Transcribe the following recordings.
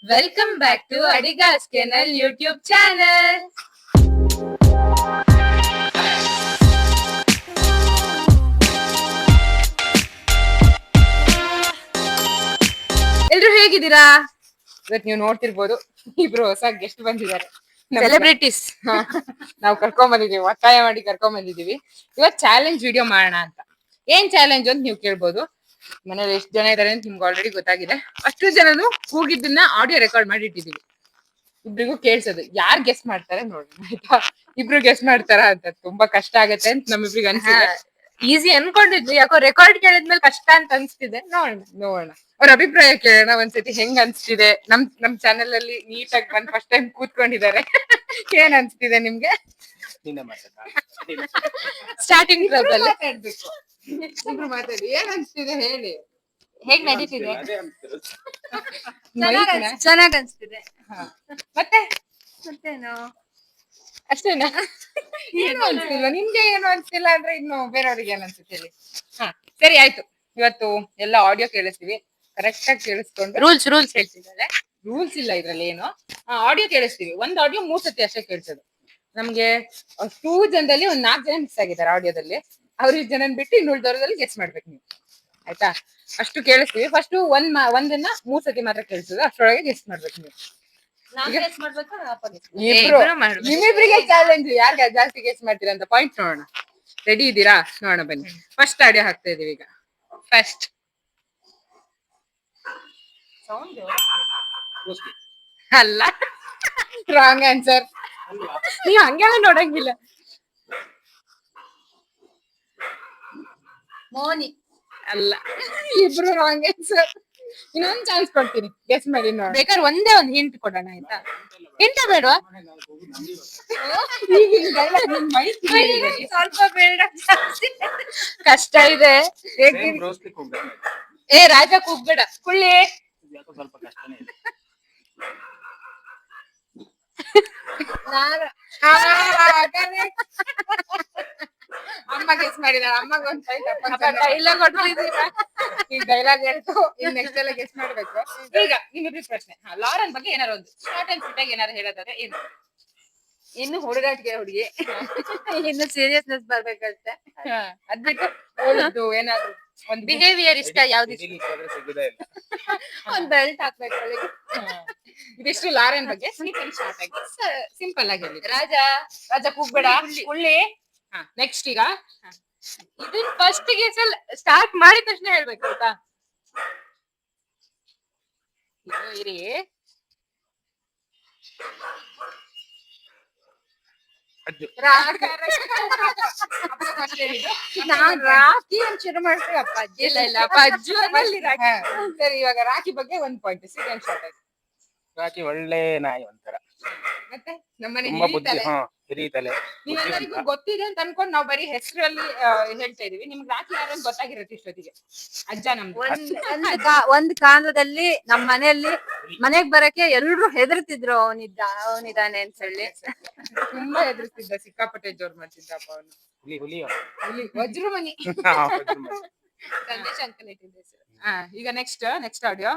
Welcome back to Adigas Kennel YouTube channel. ಎಲ್ರು ಹೇಗಿದ್ದೀರಾ? ಇವತ್ತು ನೀವು ನೋಡ್ತಿರ್ಬೋದು ಇಬ್ರು ಹೊಸ ಗೆಸ್ಟ್ ಬಂದಿದ್ದಾರೆ, ಸೆಲೆಬ್ರಿಟೀಸ್. ನಾವು ಕರ್ಕೊಂಡ್ ಬಂದಿದೀವಿ, ಒತ್ತಾಯ ಮಾಡಿ ಕರ್ಕೊಂಡ್ ಬಂದಿದೀವಿ. ಇವತ್ತು ಚಾಲೆಂಜ್ ವಿಡಿಯೋ ಮಾಡೋಣ ಅಂತ. ಏನ್ ಚಾಲೆಂಜ್ ಅಂತ ನೀವು ಕೇಳ್ಬೋದು. ಮನೇಲಿ ಎಷ್ಟು ಜನ ಇದಾರೆ ಅಂತ ನಿಮ್ಗೆ ಆಲ್ರೆಡಿ ಗೊತ್ತಾಗಿದೆ. ಅಷ್ಟು ಜನನು ಕೂಗಿದ್ದನ್ನ ಆಡಿಯೋ ರೆಕಾರ್ಡ್ ಮಾಡಿ ಇಟ್ಟಿದೀವಿ. ಇಬ್ರಿಗೂ ಕೇಳ್ಸೋದು, ಯಾರು ಗೆಸ್ಟ್ ಮಾಡ್ತಾರೆ ನೋಡೋಣ ಆಯ್ತಾ. ಇಬ್ರು ಗೆಸ್ಟ್ ಮಾಡ್ತಾರ ಅಂತ ತುಂಬಾ ಕಷ್ಟ ಆಗತ್ತೆ ಅಂತ ನಮ್ಮಿಬ್ರಿಗೆ ಅನ್ಸಿದೆ. ಈಸಿ ಅನ್ಕೊಂಡಿದ್ವಿ, ಯಾಕೋ ರೆಕಾರ್ಡ್ ಕೇಳಿದ್ಮೇಲೆ ಕಷ್ಟ ಅಂತ ಅನ್ಸ್ತಿದೆ. ನೋಡೋಣ ಅವ್ರ ಅಭಿಪ್ರಾಯ ಕೇಳೋಣ ಒಂದ್ಸತಿ ಹೆಂಗ್ ಅನ್ಸ್ತಿದೆ. ನಮ್ ಚಾನೆಲ್ ಅಲ್ಲಿ ನೀಟಾಗಿ ಬಂದ್ ಫಸ್ಟ್ ಟೈಮ್ ಕೂತ್ಕೊಂಡಿದ್ದಾರೆ. ಏನ್ ಅನ್ಸ್ತಿದೆ ನಿಮ್ಗೆ? ಸ್ಟಾರ್ಟಿಂಗ್ ಮಾತಾಡ್ಬೇಕು, ಇಬ್ರು ಮಾತಾಡಿ. ಏನ್ ಅನ್ಸ್ತಿದೆ ಹೇಳಿ, ಹೇಗ್ ನಡೀತಿದೆ? ಚೆನ್ನಾಗ್ ಅನ್ಸ್ತಿದೆ. ಮತ್ತೇನು ಅಷ್ಟೇನಾ? ಏನು ಅನ್ಸ್ತಿಲ್ಲ ನಿಮ್ಗೆ? ಏನು ಅನ್ಸ್ತಿಲ್ಲ ಅಂದ್ರೆ ಇನ್ನು ಬೇರೆಯವ್ರಿಗೆ ಏನ್ ಅನ್ಸುತ್ತೆ ಹೇಳಿ. ಸರಿ ಆಯ್ತು, ಇವತ್ತು ಎಲ್ಲ ಆಡಿಯೋ ಕೇಳಿಸ್ತೀವಿ, ಕರೆಕ್ಟ್ ಆಗಿ ಕೇಳಿಸ್ಕೊಂಡು. ರೂಲ್ಸ್ ಹೇಳ್ತಿದ್ದಾರೆ. ರೂಲ್ಸ್ ಇಲ್ಲ ಇದ್ರಲ್ಲಿ ಏನು. ಆಡಿಯೋ ಕೇಳಿಸ್ತೀವಿ, ಒಂದ್ ಆಡಿಯೋ 3 ಸತಿ ಅಷ್ಟೇ ಕೇಳಿಸೋದು. ನಮ್ಗೆ 2 ಜನದಲ್ಲಿ 4 ಜನ ಮಿಸ್ ಆಗಿದ್ದಾರೆ ಆಡಿಯೋದಲ್ಲಿ. ಅವ್ರಿಗೆ ಜನನ್ ಬಿಟ್ಟು ಇನ್ನು ಉಳಿದವರಲ್ಲಿ ಗೆಸ್ ಮಾಡ್ಬೇಕು ನೀವು, ಆಯ್ತಾ? ಅಷ್ಟು ಕೇಳಿಸ್ತೀವಿ. ಫಸ್ಟ್ ಒಂದನ್ನ 3 ಸತಿ ಮಾತ್ರ ಕೇಳಿಸೋದು, ಅಷ್ಟರೊಳಗೆ ಗೆಸ್ ಮಾಡ್ಬೇಕು ನೀವು. ನಿಮ್ಮಿಬ್ರಿಗೆ ಚಾಲೆಂಜ್, ಯಾರ್ಗ ಜಾಸ್ತಿ ಗೆಸ್ ಮಾಡ್ತೀರಾ ಅಂತ ಪಾಯಿಂಟ್ ನೋಡೋಣ. ರೆಡಿ ಇದ್ದೀರಾ? ನೋಡೋಣ ಬನ್ನಿ. ಫಸ್ಟ್ ಆಡಿಯೋ ಹಾಕ್ತಾ ಇದೀವಿ ಈಗ. ಫಸ್ಟ್ ಅಲ್ಲ, ರಾಂಗ್ ಆನ್ಸರ್. ನೀವು ಹಂಗೆಲ್ಲ ನೋಡಂಗಿಲ್ಲ. ಮೋನಿ ಅಲ್ಲ, ಇಬ್ರು ರಾಂಗ್ ಆನ್ಸರ್. ಇನ್ನೊಂದ್ ಚಾನ್ಸ್ ಕೊಡ್ತೀನಿ, ಗೆಸ್ ಮಾಡಿ ನೋಡಿ. ಬೇಕಾದ್ರೆ ಒಂದೇ ಒಂದು ಹಿಂಟ್ ಕೊಡೋಣ ಆಯ್ತಾ? ಹಿಂಟ್ ಬೇಡವಾ? ಸ್ವಲ್ಪ ಬೇಡ, ಕಷ್ಟ ಇದೆ. ಏ ರಾಜ ಕೂಗ್ಬೇಡ, ಕುಳ್ಳಿ. ಅಮ್ಮ ಗೆಸ್ ಮಾಡಿದಾರೆ. ಅಮ್ಮಗ ಒಂದ್ ಡೈಲಾಗ್ ಹೊಡ್ತಿದ್ದೀರಾ. ಈ ಡೈಲಾಗ್ ಹೇಳ್ತು, ಇನ್ ನೆಕ್ಸ್ಟ್ ಎಲ್ಲ ಗೆಸ್ ಮಾಡ್ಬೇಕು. ಈಗ ನಿಮ್ಮಿಬ್ರು ಪ್ರಶ್ನೆ. ಲಾರನ್ ಬಗ್ಗೆ ಏನಾರು ಒಂದು ಶಾರ್ಟ್ ಅಂಡ್ ಸ್ವೀಟ್ ಆಗಿ ಏನಾರು ಹೇಳೋದಾದ್ರೆ ಏನು? ಇನ್ನು ಹುಡುಗಾಟಿಗೆ ಹುಡುಗಿ, ಇನ್ನು ಸೀರಿಯಸ್ನೆಸ್ ಬರ್ಬೇಕಷ್ಟೆ. ಅದ್ಬಿಟ್ಟು ಹೇಳಿದ್ದು ಏನಾದ್ರು ಒಂದ್ ಬಿಹೇವಿಯರ್ ಇಷ್ಟ, ಯಾವ್ದು ಇಷ್ಟ? ಒಂದ್ ಬೆಲ್ಟ್ ಹಾಕ್ಬೇಕು ಅವಳಿಗೆ. ಇದಿಷ್ಟು ಲಾರನ್ ಬಗ್ಗೆ ಸ್ವೀಟ್ ಅಂಡ್ ಶಾರ್ಟ್ ಆಗಿ ಸಿಂಪಲ್ ಆಗಿ ಹೇಳಿ. ರಾಜ ಕೂಗ್ಬೇಡ, ಉಳ್ಳಿ. ನೆಕ್ಸ್ಟ್ ಈಗ ಇದನ್ನ ಫಸ್ಟ್ ಗೆ ಸ್ಟಾರ್ಟ್ ಮಾಡಿದ ತಕ್ಷಣ ಹೇಳ್ಬೇಕು ಆಯ್ತಾ? ಇರಿ, ನಾನ್ ರಾಖಿ ಅಂತ ಶುರು ಮಾಡ್ತೀವಿ. ಅಪ್ಪಾಜಿ ಇಲ್ಲ ಅಜ್ಜು ಅಲ್ಲಿ ರಾಖಿ. ಸರಿ, ಇವಾಗ ರಾಖಿ ಬಗ್ಗೆ ಒಂದ್ ಪಾಯಿಂಟ್ ಸ್ವೀಟ್ ಅಂಡ್ ಶಾರ್ಟ್ ಆಗಿ. ರಾಖಿ ಒಳ್ಳೆ ನಾಯಿ ಒಂಥರ, ಮತ್ತೆ ನಮ್ಮನೆ ತುಂಬಾ ಬುದ್ಧಿ, ಹಿರಿತಲೆ. ನೀವೆಲ್ಲರಿಗೂ ಗೊತ್ತಿದೆ ಅಂತ ಅನ್ಕೊಂಡ್ ನಾವ್ ಬರೀ ಹೆಸರಲ್ಲಿ ಹೇಳ್ತಾ ಇದೀವಿ. ನಿಮ್ಗೆ ರಾಖಿ ಯಾರು ಅಂತ ಗೊತ್ತಾಗಿರತ್ತೆ ಇಷ್ಟೊತ್ತಿಗೆ. ಅಜ್ಜ ನಮ್ದು. ಒಂದ್ ಕಾಲದಲ್ಲಿ ನಮ್ ಮನೆಯಲ್ಲಿ ಮನೆಗ್ ಬರಕ್ಕೆ ಎಲ್ರು ಹೆದರ್ತಿದ್ರು, ಅವನಿದ್ದಾನೆ ಅಂತ ಹೇಳಿ. ತುಂಬಾ ಎದುರಿಸ್ತಿದ್ದ, ಸಿಕ್ಕಾಪಟ್ಟೆ ಜೋರ್ ಮಾಡ್ತಿದ್ದಪ್ಪ ಅವನು. ಹುಲಿ ವಜ್ರಮಣಿ. ಸಂದೇಶ್ ಅಂಕಲ್ ಇಟ್ಟಿದ್ದ ಹೆಸರು. ಈಗ ನೆಕ್ಸ್ಟ್ ಆಡಿಯೋ.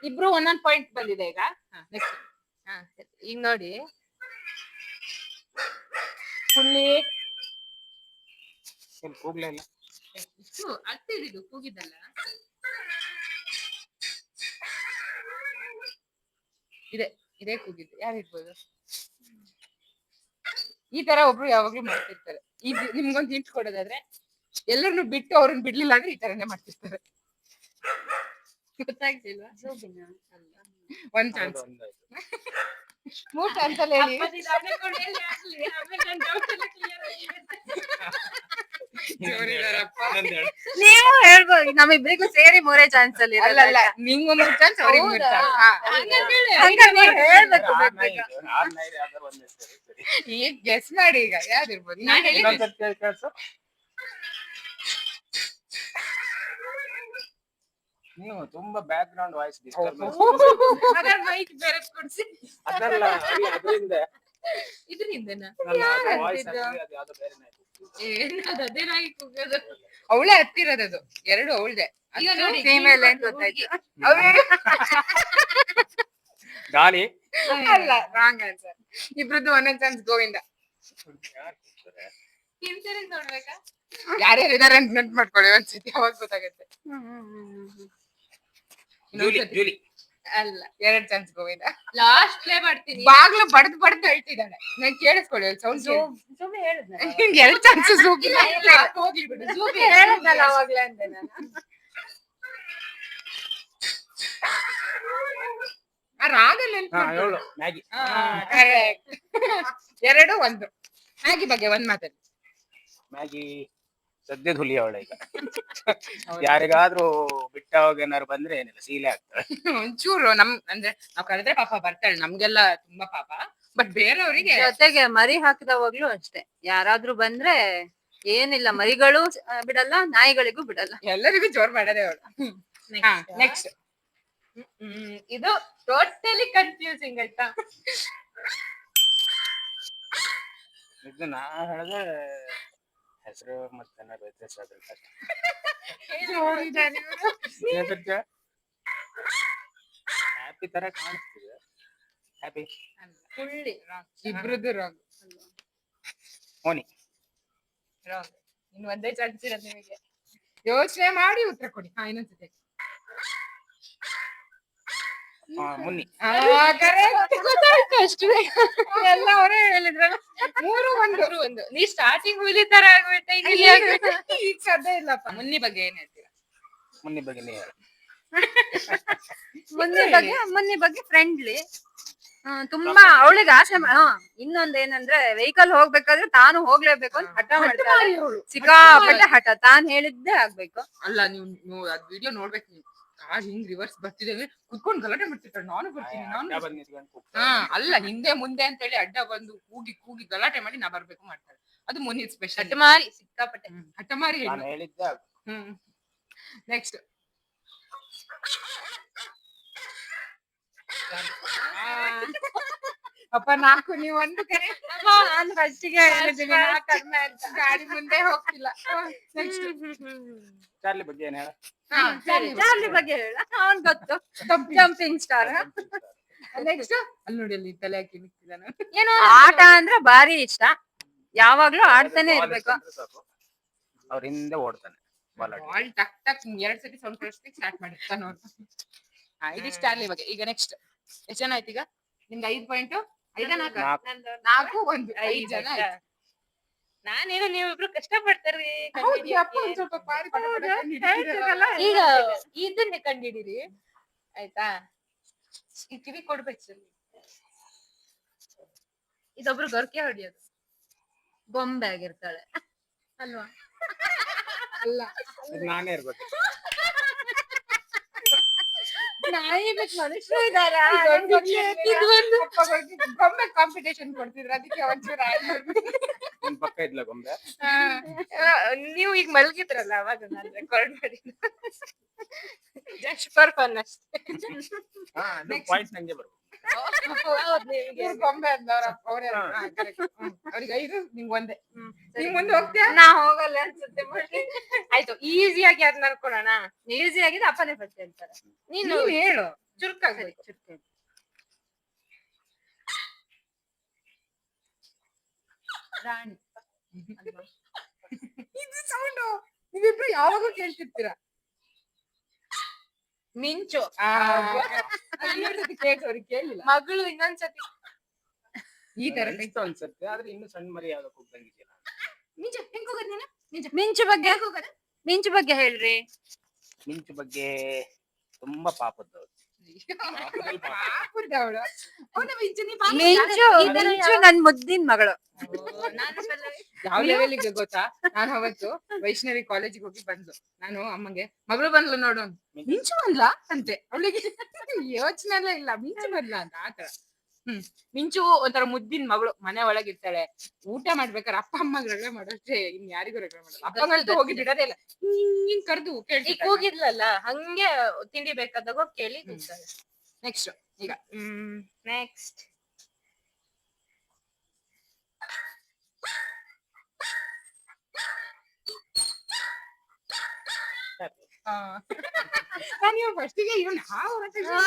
ಇಬ್ರು ಒಂದೊಂದ್ ಪಾಯಿಂಟ್ ಬಂದಿದೆ ಈಗ. ನೆಕ್ಸ್ಟ್ ಈಗ ನೋಡಿ, ಹುಲ್ಲಿ. ಕೂಗ್ಲೇ ಇಲ್ಲ. ಆಗ್ತಿದ್ದು ಕೂಗಿದ್ದಲ್ಲ. ಇದೇ ಕೂಗಿದ್ದು. ಯಾರು ಇರ್ಬೋದು? ಈ ತರ ಒಬ್ರು ಯಾವಾಗ್ಲೂ ಮಾಡ್ತಿರ್ತಾರೆ. ನಿಮ್ಗೊಂದು ಹಿಂಟ್ ಕೊಡೋದಾದ್ರೆ, ಎಲ್ಲರನ್ನು ಬಿಟ್ಟು ಅವ್ರನ್ನ ಬಿಡ್ಲಿಲ್ಲ ಅಂದ್ರೆ ಈ ತರನೇ ಮಾಡ್ತಿರ್ತಾರೆ. ಗೊತ್ತಾಗ್ತಿಲ್ವಾ? ಒಂದ್ ಚಾನ್ಸ್, 3 ಚಾನ್ಸ್ ಅಲ್ಲಿ ಹೇಳಿ. ನೀವು ಹೇಳ್ಬೋದು. ನಮ್ಮಿಬ್ರಿಗೂ ಸೇರಿ 3 ಚಾನ್ಸ್ ಅಲ್ಲಿ. ಅಲ್ಲ, ನಿಮ್ಗೂ 3 ಚಾನ್ಸ್, ಅವ್ರಿಗೆ 3 ಹೇಳ್ಬೇಕು. ಈಗ ಗೆಸ್ ಮಾಡಿ. ಈಗ ಯಾವ್ದಿರ್ಬೋದು? ನಾನು ಹೇಳಿ. ನೀವು ತುಂಬಾ background voice disturb mic ಬೇರೆ ಕೊಡ್ಸಿ. ಅದಲ್ಲ, ಅದರಿಂದ ಇದರಿಂದನಾ? ವಾಯ್ಸ್ ಯಾವ್ದೋ ಬೇರೆ ಅದೇನಾಗಿ ಕೂಗೋದು? ಅವಳೇ ಹತ್ತಿರೋದದು, 2 ಅವಳ್ದೆ. ಫೀಮೇಲ್ ಅಂತ ಗೊತ್ತಾಯ್ತು. ಗಾಳಿ ಅಲ್ಲ, ರಾಂಗ್ ಆನ್ಸರ್. ಇಬ್ರದ್ದು ಒಂದೊಂದ್ ಚಾನ್ಸ್ ಗೋವಿಂದ. ಹಿಂತಿರುಗಿ ನೋಡ್ಬೇಕಾ? ಯಾರ್ಯಾರು ಇದಾರೆ ಅಂತ ನೆನ್ಪ್ ಮಾಡ್ಕೊಳ್ಳಿ ಒಂದ್ಸತಿ, ಅವಾಗ ಗೊತ್ತಾಗತ್ತೆ. ಜೂಲಿ ಜೂಲಿ ಅಲ್ಲ, 2 ಚಾನ್ಸ್ ಗೋವಿಂದ. ಲಾಸ್ಟ್ ಪ್ಲೇ ಮಾಡ್ತೀನಿ. ಬಾಗ್ಲು ಬಡ್ದು ಹೇಳ್ತಿದ್ದಾನೆ, ನಾನ್ ಕೇಳಿಸ್ಕೊಳ್ಳಿ ಸೌಂಡ್. ಸುಮ್ಮನೆ ಹೇಳಿದ್ನಲ್ಲ. 2 ಚಾನ್ಸ್ ಹೋಗ್ಲಿ ಬಿಡು. ಸುಮ್ಮನೆ ಹೇಳಿದ್ನಲ್ಲ ಅವಾಗ್ಲೇ ಅಂದೆ ನಾನು. ರಾಗಲ್ ಹಾ ಹೇಳು ಮ್ಯಾಗಿ. ಕರೆಕ್ಟ್. 2-1. ಮ್ಯಾಗಿ ಬಗ್ಗೆ ಒಂದ್ ಮಾತಾಡಿ. ಮ್ಯಾಗಿ ಸದ್ಯದ ಹುಲಿ ಅವಳ ಈಗ. ಯಾರಿಗಾದ್ರೂ ಬಿಟ್ಟವಾಗ ಏನಾರು ಬಂದ್ರೆ ಏನಿಲ್ಲ, ಸೀಲೆ ಆಗ್ತದೆ. ಒಂಚೂರು ಅಂದ್ರೆ ನಾವ್ ಕರೆದ್ರೆ ಪಾಪ ಬರ್ತಾಳೆ, ನಮ್ಗೆಲ್ಲ ತುಂಬಾ ಪಾಪ. ಬಟ್ ಬೇರೆಯವರಿಗೆ ಜೊತೆಗೆ ಮರಿ ಹಾಕಿದವಾಗ್ಲೂ ಅಷ್ಟೇ, ಯಾರಾದ್ರೂ ಬಂದ್ರೆ ಏನಿಲ್ಲ, ಮರಿಗಳು ಬಿಡಲ್ಲ, ನಾಯಿಗಳಿಗೂ ಬಿಡಲ್ಲ. ಎಲ್ಲರಿಗೂ ಜೋರ್ ಮಾಡೋದೇ ಅವಳು. ನೆಕ್ಸ್ಟ್. ಇದು ಟೋಟಲಿ ಕನ್ಫ್ಯೂಸಿಂಗ್ ಆಯ್ತಾ. ಇದು ನಾ ಹೇಳಿದ್ರೆ ಹೆಸರು ಮತ್ತೆ ಏನಾರು ವ್ಯತ್ಯಾಸ ಆದ್ರೆ ಕಷ್ಟ. ಹ್ಯಾಪಿ ತರ ಕಾಣಿಸ್ತಿದೆ. ಹ್ಯಾಪಿ ಹುಳ್ಳಿ. ಇಬ್ರದ್ದು ರಾಂಗ್. ಮೋನಿ. ಇನ್ನು ಒಂದೇ ಚಾನ್ಸ್ ಇರೋದು ನಿಮಗೆ, ಯೋಚನೆ ಮಾಡಿ ಉತ್ತರ ಕೊಡಿ. ಇನ್ನೊಂದ್ಸತಿ. ಮುನ್ನಿ. ಗೊತ್ತಾಯ್ತು ಅಷ್ಟೇ, ಎಲ್ಲ ಅವರೇ ಹೇಳಿದ್ರಲ್ಲ. 3-1. ನೀ ಸ್ಟಾರ್ಟಿಂಗ್ ಹುಲಿ ತರ ಆಗ್ಬಿಟ್ಟೆ, ಈಗ ಸದ್ಯ ಇಲ್ಲಪ್ಪ. ಮುನ್ನಿ ಬಗ್ಗೆ ಏನ್ ಹೇಳ್ತೀರಾ? ಮುನ್ನಿ ಬಗ್ಗೆ ನೀ ಹೇಳು. ಮುನ್ನಿ ಬಗ್ಗೆ ಫ್ರೆಂಡ್ಲಿ, ತುಂಬಾ ಅವಳಿಗೆ ಆಸೆ. ಇನ್ನೊಂದ್ ಏನಂದ್ರೆ ವೆಹಿಕಲ್ ಹೋಗ್ಬೇಕಾದ್ರೆ ತಾನು ಹೋಗ್ಲೇಬೇಕು ಅಂತ ಹಠ ಮಾಡ್ತಾಳೆ. ಸಿಕ್ಕಾಪಟ್ಟೆ ಹಠ, ತಾನ್ ಹೇಳಿದ್ದೆ ಆಗ್ಬೇಕು. ಅಲ್ಲ, ನೀವು ಅದ್ ವಿಡಿಯೋ ನೋಡ್ಬೇಕು. ನೀವು ಕಾರ್ ಹಿಂಗ್ ರಿವರ್ಸ್ ಬರ್ತಿದ್ದೇವೆ ಕುತ್ಕೊಂಡ್ ಗಲಾಟೆ ಮಾಡ್ತಿರ್ತಾಳೆ, ನಾನು ಬರ್ತೀನಿ ಅಲ್ಲ, ಹಿಂದೆ ಮುಂದೆ ಅಂತ ಹೇಳಿ ಅಡ್ಡ ಬಂದು ಕೂಗಿ ಗಲಾಟೆ ಮಾಡಿ ನಾ ಬರ್ಬೇಕು ಮಾಡ್ತಾಳೆ. ಅದು ಮುನ್ನಿ ಸ್ಪೆಷಲ್. ಹಠಮಾರಿ, ಸಿಕ್ಕಾಪಟ್ಟೆ ಹಠಮಾರಿ. ಹೇಳಿದ್ದೆ. ನೆಕ್ಸ್ಟ್. ಅಪ್ಪ 4, ನೀವು 1 ಕರೆ. ನಾನು ಫಸ್ಟಿಗೆ ಹೇಳಿದ್ದೀನಿ ಕಡಿಮೆ ಅಂತ. ಗಾಡಿ ಮುಂದೆ ಹೋಗ್ತಿಲ್ಲ. ನೆಕ್ಸ್ಟ್. ಚಾರ್ಲಿ ಬಗ್ಗೆ ಏನ್ ಹೇಳ. ಚಾರ್ಲಿ ಬಗ್ಗೆ ಹೇಳ, ಅವನ್ ಗೊತ್ತು, ಜಂಪಿಂಗ್ ಸ್ಟಾರ್. ನೆಕ್ಸ್ಟ್. ಅಲ್ಲಿ ನೋಡಿ, ಅಲ್ಲಿ ತಲೆ ಹಾಕಿ ನಿಂತಿದ್ದಾನೆ. ಆಟ ಅಂದ್ರೆ ಬಾರಿ ಇಷ್ಟ, ಯಾವಾಗ್ಲೂ ಆಡ್ತಾನೆ ಇರ್ಬೇಕು. ಅವ್ರ ಹಿಂದೆ ಓಡ್ತಾನೆ, ಬಾಲ್ ಟಕ್ ಟಕ್ 2 ಸತಿ ಸೌಂಡ್ ಕಳಿಸ್ಲಿಕ್ಕೆ ಸ್ಟಾರ್ಟ್ ಮಾಡಿರ್ತಾನೆ ಅವ್ನು. ಇದಿಷ್ಟ ಚಾರ್ಲಿ ಬಗ್ಗೆ. ಈಗ ನೆಕ್ಸ್ಟ್. ಎಷ್ಟು ಜನ ಆಯ್ತು ಈಗ ನಿಮ್ಗೆ? 5 ಪಾಯಿಂಟ್. 4-1. 5 ಜನ ಆಯ್ತು. ನಾನೇನು ನೀವಿಬ್ರು ಕಷ್ಟಪಡ್ತಾರ್ರಿ. ಈಗ ಇದನ್ನೇ ಕಂಡಿಡೀರಿ ಆಯ್ತಾ. ಈ ಕಿವಿ ಕೊಡ್ಬೇಕು ಸರ್. ಇದೊಬ್ರು ಗೊರ್ಕೆ ಹೊಡಿಯೋದು, ಗೊಂಬೆ ಆಗಿರ್ತಾಳೆ ಅಲ್ವಾ? ಅಲ್ಲ, ನಾನೇ ಇರ್ಬೇಕು. ನಾಯಿ ಬಿಟ್ಟು ಮನುಷ್ಯರು ಇದಾರ. ಗೊಂಬೆ ಕಾಂಪಿಟೇಷನ್ ಕೊಡ್ತಿದ್ರು, ಅದಕ್ಕೆ ಒಂಚೂರು ನಿನ್ ಪಕ್ಕ ಇದ್ಲ ಗೊಂಬೆ. ನೀವು ಈಗ ಮಲ್ಗಿದ್ರಲ್ಲ, ಅವಾಗ ನಾನು ರೆಕಾರ್ಡ್ ಮಾಡಿ ಜಸ್ಟ್ ಫಾರ್ ಫನ್ ಅಷ್ಟೇ. ಪಾಯಿಂಟ್ ನಂಗೆ ಬರ್ಬೇಕು. ಗೊಂಬೆ ಅಂದವ್ರ ಅವ್ರಿಗೆ 5, ನಿಂಗ್ 1. ನೀವ್ ಮುಂದೆ ಹೋಗ್ತೀಯಾ? ನಾ ಹೋಗಲ್ಲ ಅನ್ಸುತ್ತೆ. ಆಯ್ತು, ಈಸಿಯಾಗಿ ಅದ್ ನಡ್ಕೊಳ್ಳೋಣ. ಈಸಿ ಆಗಿದೆ, ಅಪ್ಪನೇ ಫಸ್ಟ್ ಹೇಳ್ತಾರೆ. ನೀನು ಹೇಳು, ಚುರುಕಾಗ್ಬೇಕು. ರಾಣಿ. ಇದು ಸೌಂಡು ನೀವಿಬ್ರು ಯಾವಾಗೂ ಕೇಳ್ತಿರ್ತೀರಾ. ಮಿಂಚು. ಕೇಳ್ಸೋರಿಗೆ ಕೇಳಿಲ್ಲ. ಮಗಳು ಇನ್ನೊಂದ್ಸತಿ ಈ ತರ ಅನ್ಸುತ್ತೆ, ಆದ್ರೆ ಇನ್ನು ಸಣ್ಣ ಮರಿ ಯಾವ್ದಕ್ ಹೋಗ್ದಂಗಿದೆಯಲ್ಲ. ಮಿಂಚು ಹೆಂಗ್ ಹೋಗೋದ್ ನೀನು? ಮಿಂಚು ಬಗ್ಗೆ ಹೇಳ್ರಿ. ಮಿಂಚು ಬಗ್ಗೆ ತುಂಬಾ ಪಾಪದ್ದು. ಮಿಂಚು ನನ್ ಮುದ್ದಿನ ಮಗಳು. ಯಾವ ಲೆವೆಲ್ಗೆ ಗೊತ್ತಾ? ನಾನು ಅವತ್ತು ವೈಷ್ಣವಿ ಕಾಲೇಜಿಗೆ ಹೋಗಿ ಬಂದ್ಲು. ನಾನು ಅಮ್ಮಗೆ ಮಗಳು ಬಂದ್ಲು ನೋಡು, ಮಿಂಚು ಬಂದ್ಲಾ ಅಂತೆ. ಅವಳಿಗೆ ಯೋಚನೆ ಎಲ್ಲ ಇಲ್ಲ, ಮಿಂಚು ಬಂದ್ಲಾ ಅಂತ. ಆತರ. ಮಿಂಚು ಒಂಥರ ಮುದ್ದಿನ ಮಗಳು, ಮನೆ ಒಳಗಿರ್ತಾಳೆ. ಊಟ ಮಾಡ್ಬೇಕಾದ್ರೆ ಅಪ್ಪ ಅಮ್ಮಗೆ ರಗಳೆ ಮಾಡೋಷ್ಟೇ, ಇನ್ ಯಾರಿಗೂ ರಗಳೆ ಮಾಡಲ್ಲ. ಅಪ್ಪಂಗಂತೂ ಹೋಗಿ ಬಿಡೋದೇ ಇಲ್ಲ, ಹಿಂಗ್ ಕರ್ದು ಈಗ ಕೂಗಿದ್ಲಲ್ಲ, ಹಂಗೆ ತಿಂಡಿ ಬೇಕಾದಾಗ ಕೇಳಿ. ನೆಕ್ಸ್ಟ್. ಈಗ ನೆಕ್ಸ್ಟ್. ನಾನು ಇವಾಗ ಫಸ್ಟಿಗೆ ಇವ್ನು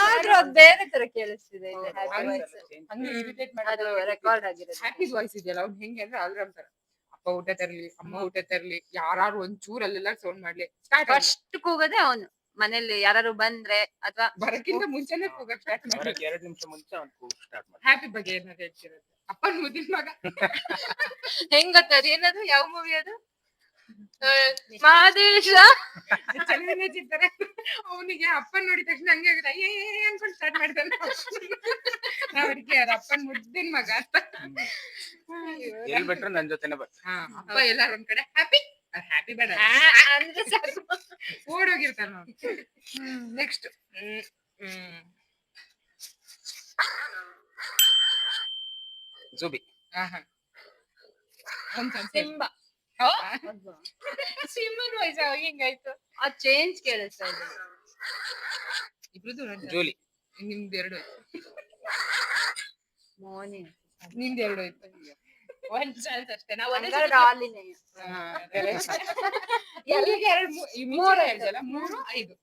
ಆದ್ರೂ ಅದ್ ಬೇರೆ ತರ ಕೇಳಿಸ್ತಿದೆ ಇಲ್ಲಿ ಹೌದು. happy ಹಂಗೆ- voice. ಹಂಗೆ ಇರಿಟೇಟ್ ಅದು ರೆಕಾರ್ಡ್ ಆಗಿರೋದು. ಹ್ಯಾಪಿ ವಾಯ್ಸ್ ಇದೆಯಲ್ಲ ಅವ್ನು ಹೆಂಗೆ ಅಂದ್ರೆ ಆಲ್ರೌಂಡ್ ತರ ಅಪ್ಪ ಊಟ ತರ್ಲಿ ಅಮ್ಮ ಊಟ ತರ್ಲಿ ಯಾರು ಒಂಚೂರ್ ಅಲ್ಲೆಲ್ಲ ಸೌಂಡ್ ಮಾಡ್ಲಿ ಸ್ಟಾರ್ಟ್ ಫಸ್ಟ್ ಕೂಗೋದೆ ಅವನು ಮನೇಲಿ ಯಾರು ಬಂದ್ರೆ ಅಥವಾ ಬರಕ್ಕಿಂತ ಮುಂಚೆನೆ ಹೋಗಕ್ ಸ್ಟಾರ್ಟ್ ಮಾಡಿ ಬರಕ್ಕೆ 2 ನಿಮಿಷ ಮುಂಚೆ ಅವ್ನು ಸ್ಟಾರ್ಟ್ ಮಾಡಿ. ಹ್ಯಾಪಿ ಬಗ್ಗೆ ಏನಾದ್ರು ಹೇಳ್ತಿರೋದು ಅಪ್ಪನ್ ಮುದ್ದಿನ ಮಗ ಹೆಂಗ್ ಗೊತ್ತದ ಏನದು ಯಾವ ಮೂವಿ ಅದು ಮಹಾದೇಶ ಚೆನ್ನಾಗಿ ಚಿತ್ತಾರೆ ಅವನಿಗೆ ಅಪ್ಪನ್ ನೋಡಿದ ತಕ್ಷಣ ಹಂಗೆ ಆಗುತ್ತೆ ಅಯ್ಯೇ ಅನ್ಕೊಂಡು ಸ್ಟಾರ್ಟ್ ಮಾಡ್ತಾನೆ ನಾವ್ ಅದಕ್ಕೆ ಅವ್ರ ಅಪ್ಪನ್ ಮುದ್ದಿನ ಮಗ ಅಂತ ಎಲ್ಲಿ ಬಿಟ್ರು ನನ್ ಜೊತೆನೆ ಬರ್ತಾರೆ. ಹಾ ಅಪ್ಪ ಎಲ್ಲಾರು ಒಂದ್ ಕಡೆ ಹ್ಯಾಪಿ ಹ್ಯಾಪಿ ಬೇಡ ಅಂದ್ರೆ ಸಾಕು. ಓಡೋಗಿರ್ತಾರ ನಾವು ನೆಕ್ಸ್ಟ್ ಜುಬಿ. ಸಿಂಬ ಸಿಂಹನ್ ವಾಯ್ಸ್ ಹಿಂಗಾಯ್ತು ಆ ಚೇಂಜ್ ಕೇಳಿಸ್ತಾ ಇದೆ. ಇಬ್ರದ್ದು ಜೂಲಿ. ನಿಮ್ದು ಎರಡು ಮೋನಿ ನಿಮ್ದು ಎರಡು ಆಯ್ತು ಒಂದ್ ಚಾನ್ಸ್ ಅಷ್ಟೇ ನಾವು ಡಾಲಿನೇ ಎಲ್ಲಿಗೆ ಎರಡು ಮೂರು ಹೇಳ್ದಲ್ಲ 3 5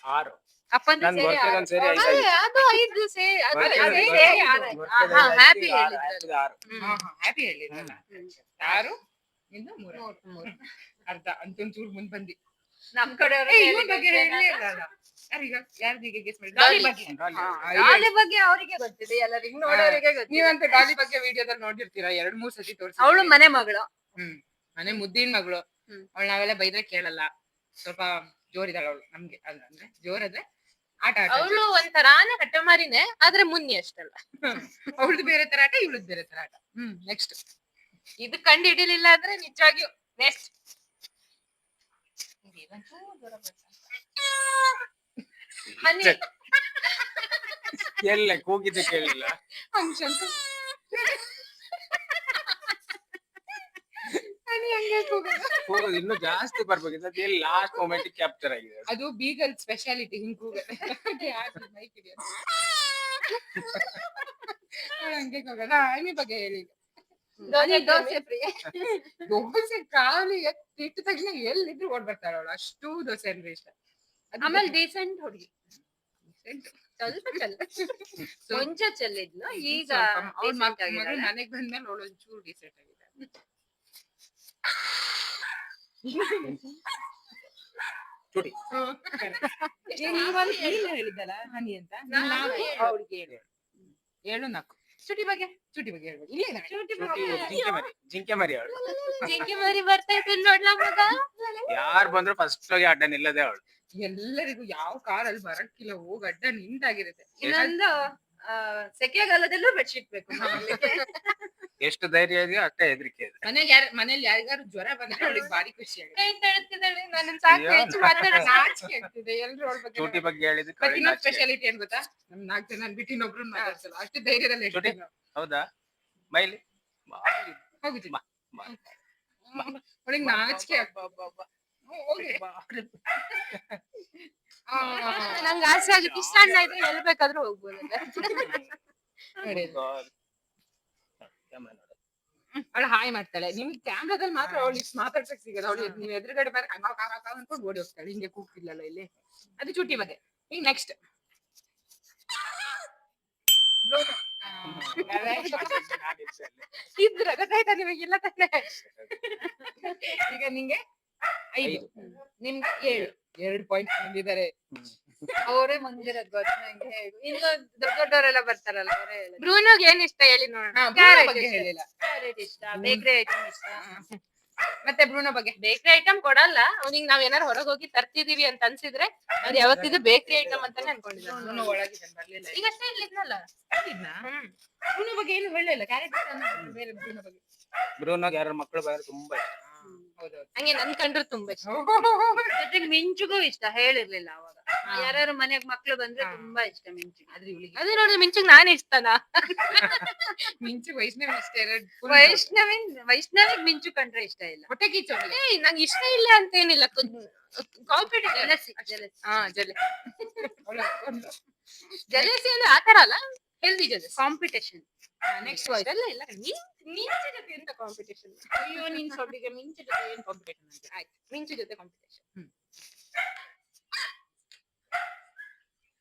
6 ಅಪ್ಪಂದು ನನ್ ಸೇರಿ birthday ಆರು. ಒಂದ್ ಸೇರಿ ಐದು ಅದೇ, ಆಯ್ತು. ಅದು 5 ಸೇರಿ ಅದು Birthday ಅದೇ ಒಂದ್ ಸೇರಿ birthday ಆರಾಯ್ತು. birthday ಹಾ, ಒಂದ್ happy ಆರು, ಹೇಳಿದ್ದು. happy 6. ಹ್ಯಾಪಿ ಹೇಳಿದ್ರಲ್ಲ 6 ಇಂದ 3 ಅರ್ಧ ಅಂತೊಂಚೂರು ಮುಂದ್ ಬಂದಿ ನಮ್ ಕಡೆಯವ್ರು ಇವ್ರ ಬಗ್ಗೆ ಹೇಳಲೇ ಇಲ್ಲಲ್ಲ ಯಾರೀಗ ಯಾರ್ದೀಗ ಗೆಸ್ ಮಾಡಿ ಡಾಲಿ ಬಗ್ಗೆ ಡಾಲಿ ಬಗ್ಗೆ ಅವರಿಗೆ ಗೊತ್ತಿದೆ ಎಲ್ಲರಿಗೂ ನೋಡೋರಿಗೆ ಗೊತ್ತಿದೆ. ನೀವಂತ ಡಾಲಿ ಬಗ್ಗೆ ವಿಡಿಯೋದಲ್ಲಿ ನೋಡಿರ್ತೀರಾ 2-3 ಸತಿ ತೋರಿಸಿ ಅವಳು ಮನೆ ಮಗಳು. ಮನೆ ಮುದ್ದಿನ ಮಗಳು ಹ್ಮ್. ಅವಳು ನಾವೆಲ್ಲ ಬೈದ್ರೆ ಕೇಳಲ್ಲ ಸ್ವಲ್ಪ ಜೋರಿದಾಳ ಅವಳು ನಮ್ಗೆ ಅಂದ್ರೆ ಜೋರದ್ರೆ ಆಟ ಅವಳು ಒಂಥರಾನೇ ಹಠಮಾರಿನೇ ಆದ್ರೆ ಮುನ್ನಿ ಅಷ್ಟಲ್ಲ. ಅವಳದು ಬೇರೆ ತರ ಆಟ ಇವಳದ್ ಬೇರೆ ತರ ಆಟ ನೆಕ್ಸ್ಟ್ ಇದು ಕಂಡು ಹಿಡಿಲಿಲ್ಲ ಅಂದ್ರೆ ನಿಜವಾಗಿಯೂ ನೆಕ್ಸ್ಟ್ ಹನಿ ಎಲ್ಲ ಕೂಗಿದ್ದು ಕೇಳಿಲ್ಲ. ಫಂಕ್ಷನ್ ಹಂಗೆ ಕೂಗೋದು. ಕೂಗೋದು ಇನ್ನೂ ಜಾಸ್ತಿ ಬರ್ಬೇಕಿತ್ತು. ಅದು ಎಲ್ಲಿ ಲಾಸ್ಟ್ ಮೂಮೆಂಟ್ ಕ್ಯಾಪ್ಚರ್ ಆಗಿದೆ ಅದು. ಅದು ಬೀಗಲ್ ಸ್ಪೆಷಾಲಿಟಿ ಹಿಂಗ್ ಕೂಗೋದು ಹಂಗೆ ಕೂಗೋದು ಹನಿ ಬಗ್ಗೆ ಹೇಳಿ ದೋಸೆ ಪ್ರಿಯ. ದೋಸೆ ಕಾಲಿಗೆ ತಿಟ್ಟ ತಕ್ಷಣ ಎಲ್ಲಿದ್ರು ಓಡ್ ಬರ್ತಾಳ ಅವಳು ಅಷ್ಟು ದೋಸೆ ಅಂದ್ರೆ ಇಷ್ಟ ಆಮೇಲೆ ಡೀಸೆಂಟ್ ಹುಡುಗಿ ಸ್ವಲ್ಪ ಚೆಲ್ಲ ಕೊಂಚ ಚೆಲ್ಲಿದ್ಲು ಈಗ ಅವ್ಳ decent ಆಗಿದ್ದಾಳೆ. ಮಗಳು ಮನೆಗ್ ಬಂದ್ಮೇಲೆ ಅವಳು ಒಂಚೂರು ಡಿಸೆಂಟ್ ಆಗಿದೆ ಚುಟಿ. ಹೇಳಿದ್ದಲ್ಲ ಹನಿ ಅಂತ ನಾನು ಅವ್ರಿಗೆ ಹೇಳು 4 ಚುಟಿ ಬಗ್ಗೆ ಹೇಳ್ಬೇಕು ಇಲ್ಲಿ ಇದ್ದಾನೆ. ಚುಟಿ ಜಿಂಕೆ ಮರಿ ಅವಳು. ಜಿಂಕೆ ಮರಿ ಬರ್ತಾ ಇತ್ತು ನೋಡ್ಲಾ ಮಗ. ಯಾರು ಬಂದ್ರು ಫಸ್ಟ್ ಹೋಗಿ ಅಡ್ಡ ನಿಲ್ಲದೆ ಅವಳು. ಎಲ್ಲರಿಗೂ ಯಾವ ಕಾರಲ್ಲಿ ಬರಕ್ಕಿಲ್ಲ ಹೋಗ್ ಅಡ್ಡ ನಿಂತಾಗಿರುತ್ತೆ ಇನ್ನೊಂದು ಸೆಕೆಗಾಲದಲ್ಲೂ ಬೆಡ್ಶೀಟ್ ಬೇಕು ಮಾಡ್ಲಿಕ್ಕೆ. ಎಷ್ಟು ಧೈರ್ಯ ಇದೆಯೋ ಅಷ್ಟೇ ಹೆದರಿಕೆ ಇದೆ. ಮನೇಲಿ ಯಾರಿಗಾರು ಜ್ವರ ಬಂದ್ರೆ ಅವಳಿಗೆ ಭಾರಿ ಖುಷಿ ಆಗುತ್ತೆ ಕೈ ತಳ್ತಿದ್ದಾಳೆ, ನನ್ನನ್ ಸಾಕು ಹೆಚ್ಚು ಮಾತಾಡೋಣ. ನಾಚಿಕೆ ಆಗ್ತಿದೆ ಎಲ್ರು ಅವಳ ಬಗ್ಗೆ ಚೂಟಿ ಬಗ್ಗೆ ಹೇಳಿದ್ದು ಬಟ್ ಇನ್ನೊಂದು ಸ್ಪೆಷಾಲಿಟಿ ಏನ್ ಗೊತ್ತಾ ನಮ್ 4 ಜನ ಬಿಟ್ಟು ಇನ್ನೊಬ್ರು ಮಾತಾಡ್ಸಲ್ಲ ಅಷ್ಟು ಧೈರ್ಯದಲ್ಲಿ ಚುಟಿ. ಹೌದಾ ಮೈಲಿ ಹೋಗುದಿ ಬಾ, ಬಾ. ಅವಳಿಗೆ ನಾಚಿಕೆ ನಂಗೆ ಆಸೆ ಆಗುತ್ತೆ ಇಷ್ಟ ಅಣ್ಣ ಇದ್ರೆ ಎಲ್ಲಿ ಬೇಕಾದ್ರೂ ಹೋಗ್ಬೋದು. ಅವಳು ಹಾಯ್ ಮಾಡ್ತಾಳೆ ನಿಮ್ಗೆ ಕ್ಯಾಮ್ರಾದಲ್ಲಿ ಮಾತ್ರ ಅವಳು ಇಷ್ಟು ಮಾತಾಡ್ಸಕ್ ಸಿಗಲ್ಲ ಅವಳು ನೀವು ಎದುರುಗಡೆ ಬೇರೆ ಅನ್ಕೊಂಡು ಓಡಿ ಹೋಗ್ತಾಳೆ ಹಿಂಗೆ ಕೂಗ್ತಿಲ್ಲಲ್ಲ ಇಲ್ಲಿ ಅದು ಚುಟಿ ಬಗ್ಗೆ ಈಗ ನೆಕ್ಸ್ಟ್ ಇದ್ರ ಗೊತ್ತಾಯ್ತಾ ನಿಮಗೆಲ್ಲ ತಾನೆ ಈಗ ನಿಂಗೆ 5 ನಿಮ್ಗೆ 7 ಪಾಯಿಂಟ್ ಬಂದಿದ್ದಾರೆ ಅವರೇ ಮುಂದಿರೋದ್ ಗೊತ್ತು ನಂಗೆ. ಇನ್ನು ದೊಡ್ಡ ದೊಡ್ಡವರೆಲ್ಲ ಬರ್ತಾರಲ್ಲ ಅವರೇ ಹೇಳೋದು. ಬ್ರೂನೋಗೆ ಏನ್ ಇಷ್ಟ ಹೇಳಿ ನೋಡೋಣ Carrot ಬಗ್ಗೆ ಇಷ್ಟ. ಹೇಳಿಲ್ಲ ಕ್ಯಾರೆಟ್ ಇಷ್ಟ, ಬೇಕರಿ ಐಟಮ್ ಇಷ್ಟ. ಮತ್ತೆ ಬ್ರೂನೋ ಬಗ್ಗೆ ಬೇಕರಿ ಐಟಮ್ ಕೊಡಲ್ಲ ಅವನಿಗೆ ನಾವ್ ಏನಾರು ಹೊರಗೆ ಹೋಗಿ ತರ್ತಿದೀವಿ ಅಂತ ಅನ್ಸಿದ್ರೆ ಅದು ಯಾವತ್ತಿದ್ದು ಬೇಕರಿ ಐಟಮ್ ಅಂತಾನೆ ಅನ್ಕೊಂಡಿದ್ದಾನೆ. ಬ್ರೂನೋ ಒಳಗಿದ್ದಾನೆ ಬರ್ಲಿಲ್ಲ ಈಗಷ್ಟೇ ಇಲ್ಲಿದ್ನಲ್ಲ. ಬ್ರೂನೋ ಬಗ್ಗೆ ಏನು ಹೇಳಿಲ್ಲ ಕ್ಯಾರೆಟ್ ಬೇರೆ ಬ್ರೂನೋ ಬಗ್ಗೆ ಬ್ರೂನೋಗೆ ಯಾರ ಮಕ್ಕಳು ಬಂದ್ರೆ ತುಂಬಾ ಇಷ್ಟ. ಹೌದೌದು ಹಂಗೆ ನನ್ ಕಂಡ್ರು ತುಂಬಾ ಇಷ್ಟ. ಜೊತೆಗೆ ಮಿಂಚುಗೂ ಇಷ್ಟ ಹೇಳಿರ್ಲಿಲ್ಲ ಅವಾಗ. ಯಾರು ಮನೆಗ್ ಮಕ್ಳು ಬಂದ್ರೆ ತುಂಬಾ ಇಷ್ಟ ಮಿಂಚಿಗೆ. ಆದ್ರೆ ಇವಳಿಗೆ ಅದು ನೋಡಿದ್ರೆ ಮಿಂಚಿಗೆ ನಾನೇ ಇಷ್ಟನಾ? ಮಿಂಚು ವೈಷ್ಣವಿ ಇಷ್ಟ ವೈಷ್ಣವಿಗ್ ಮಿಂಚು ಕಂಡ್ರೆ ಇಷ್ಟ ಇಲ್ಲ. ಹೊಟ್ಟೆ ಕೀಚು ಏಯ್ ನಂಗೆ ಇಷ್ಟ ಇಲ್ಲ ಅಂತ ಏನಿಲ್ಲ. ಕಾಂಪಿಟೇಷನ್ ಜೆಲಸಿ ಅಂದ್ರೆ ಆತರ ಅಲ್ಲ, ಹೆಲ್ದಿ ಜೆಲಸಿ. ಕಾಂಪಿಟೇಷನ್ ನೆಕ್ಸ್ಟ್ ಎಲ್ಲ ಇಲ್ಲ. ಮಿಂಚು ಜೊತೆ ಎಂತ ಕಾಂಪಿಟೇಷನ್? ಅಯ್ಯೋ ನಿನ್ ಸೊಡ್ಡಿಗೆ ಮಿಂಚು ಜೊತೆ ಏನ್ ಕಾಂಪಿಟೇಷನ್ ಅಂತ ಆಯ್ತು ಮಿಂಚು ಜೊತೆ ಕಾಂಪಿಟೇಷನ್.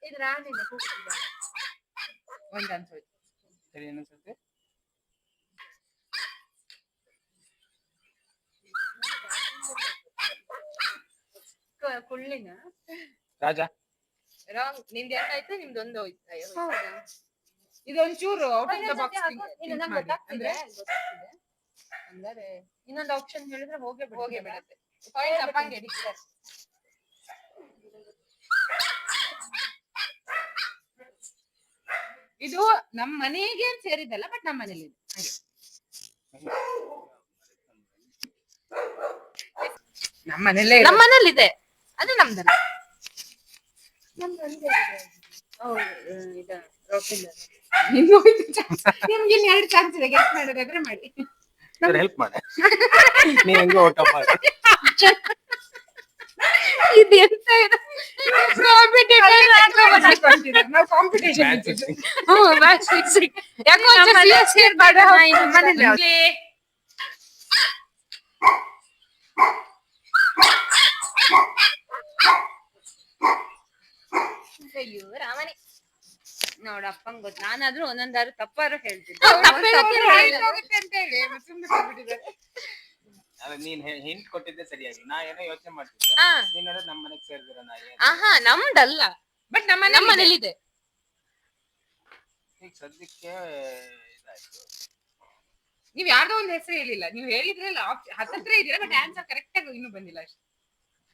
ಇದು ರಾಣಿನ ಕೂಗ್ತಿದೆ. ಒಂದ್ ಅನ್ಸೋಯ್ತು. ಸರಿ ಅನ್ಸುತ್ತೆ. ಕುಳ್ಳಿನ ರಾಜ ರಾಂಗ್. ನಿಮ್ದು ಎರಡಾಯ್ತು, ನಿಮ್ದೊಂದು ಹೋಯ್ತು. ಹೌದಾ? ಇದೊಂಚೂರು ಔಟ್ ಆಫ್ ದ ಬಾಕ್ಸ್ ಇದು ನಂಗೆ ಗೊತ್ತಾಗ್ತಿದೆ, ಗೊತ್ತಾಗ್ತಿದೆ. ಅಂದರೆ ಇನ್ನೊಂದು ಆಪ್ಷನ್ ಹೇಳಿದ್ರೆ ಹೋಗೇ ಹೋಗೇ ಬಿಡುತ್ತೆ. ಬಿಡತ್ತೆ. ಪಾಯಿಂಟ್ ಅಪ್ಪಂಗೆ ಡಿಸ್ಕಸ್. ಇದು ನಮ್ ಮನೆಗೆ ಸೇರಿದ್ದಲ್ಲ, ಬಟ್ ನಮ್ಮ ಮನೇಲಿ ಇದೆ ಹಾಗೆ. ನಮ್ಮ ಮನೇಲೆ ನಮ್ಮ ಮನೇಲಿದೆ, ಅದು ನಮ್ದಲ್ಲ. ನಿಮ್ಗೆ ಇನ್ನು 2 ಚಾನ್ಸ್ ಇದೆ, ಗೆಸ್ ಮಾಡೋದಾದ್ರೆ ಮಾಡಿ. ಹೆಲ್ಪ್ ಮಾಡ. ನೀ ಹೆಂಗೋ ಔಟ್ ಆಫ್ ಆಗ. ಇದು ಎಂತ ಇದು? ನಾವು ಕಾಂಪಿಟೇಷನ್ ಮ್ಯಾಚ್ ಫಿಕ್ಸಿಂಗ್. ಯಾಕೋ ಮನೇಲಿ ಯಾವ್ದು? ಅಯ್ಯೋ ರಾಮನೇ, ನೋಡ ಅಪ್ಪಂಗ್ ಗೊತ್ತು. ನಾನಾದ್ರೂ ಒಂದೊಂದಾರು ತಪ್ಪಾರು ಹೇಳ್ತಿದ್ದೆ. ನೀನ್ ಹಿಂಟ್ ಕೊಟ್ಟಿದ್ದೆ ಸರಿಯಾಗಿ. ನಾ ಏನೋ ಯೋಚನೆ ಮಾಡ್ತಿದ್ದೆ. ನೀನ್ ನೋಡಿದ್ರೆ ನಮ್ಮ ಮನೆಗ್ ಸೇರಿದಿರ ನಾಯಿ. ಆಹಾ, ನಮ್ದಲ್ಲ, ಬಟ್ ನಮ್ಮ ಮನೇಲಿದೆ. ಈಗ ಸದ್ಯಕ್ಕೆ ಇದಾಯ್ತು. ನೀವ್ ಯಾರ್ದೋ ಒಂದ್ ಹೆಸರು ಹೇಳಿಲ್ಲ. ನೀವು ಹೇಳಿದ್ರಲ್ಲ ಹತ್ತತ್ರ ಇದೀರ, ಬಟ್ ಆನ್ಸರ್ ಕರೆಕ್ಟ್ ಆಗಿ ಇನ್ನೂ ಬಂದಿಲ್ಲ ಅಷ್ಟೇ.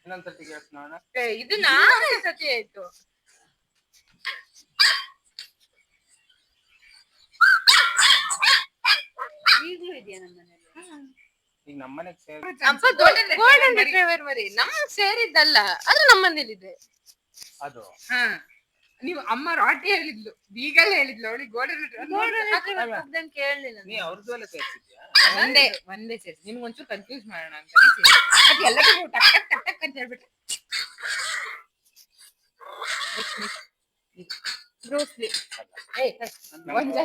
ಇನ್ನೊಂದ್ಸತಿ ಕೇಳ್ಸ್ ನೋಡೋಣ. ಇದು ನಾಲ್ಕು ಸತಿ ಆಯ್ತು. ಈಗ್ಲೂ ಇದೆಯಾ ನಮ್ಮ ಮನೇಲಿ? ಈಗ ನಮ್ಮ ಮನೆಗ್ ಸೇರಿ ಅಪ್ಪ ಗೋಲ್ಡನ್ ರಿಟ್ರೀವರ್ ಮರಿ ನಮ್ ಸೇರಿದ್ದಲ್ಲ, ಅದು ನಮ್ಮ ಮನೇಲಿದೆ. ಅದು ಹಾ, ನೀವು ಅಮ್ಮ ರಾಟಿ ಹೇಳಿದ್ಲು, ಬೀಗಲ್ ಹೇಳಿದ್ಲು, ಅವಳಿಗೆ ಗೋಲ್ಡನ್ ಕೇಳಲಿಲ್ಲ. ನೀ ಅವ್ರದ್ದು ಎಲ್ಲ ಸೇರ್ಸಿದ್ಯಾ? ಒಂದೇ ಸೇರಿ ನಿಮ್ಗೆ ಒಂಚೂರು ಕನ್ಫ್ಯೂಸ್ ಮಾಡೋಣ ಅಂತ. ಅದು ಎಲ್ಲರಿಗೂ ಟಕ್ ಟಕ್ ಟಕ್ ಟಕ್ ಅಂತ ಹೇಳ್ಬಿಟ್ಟು ಬ್ರೂಸ್ಲಿ. ಒಂದ್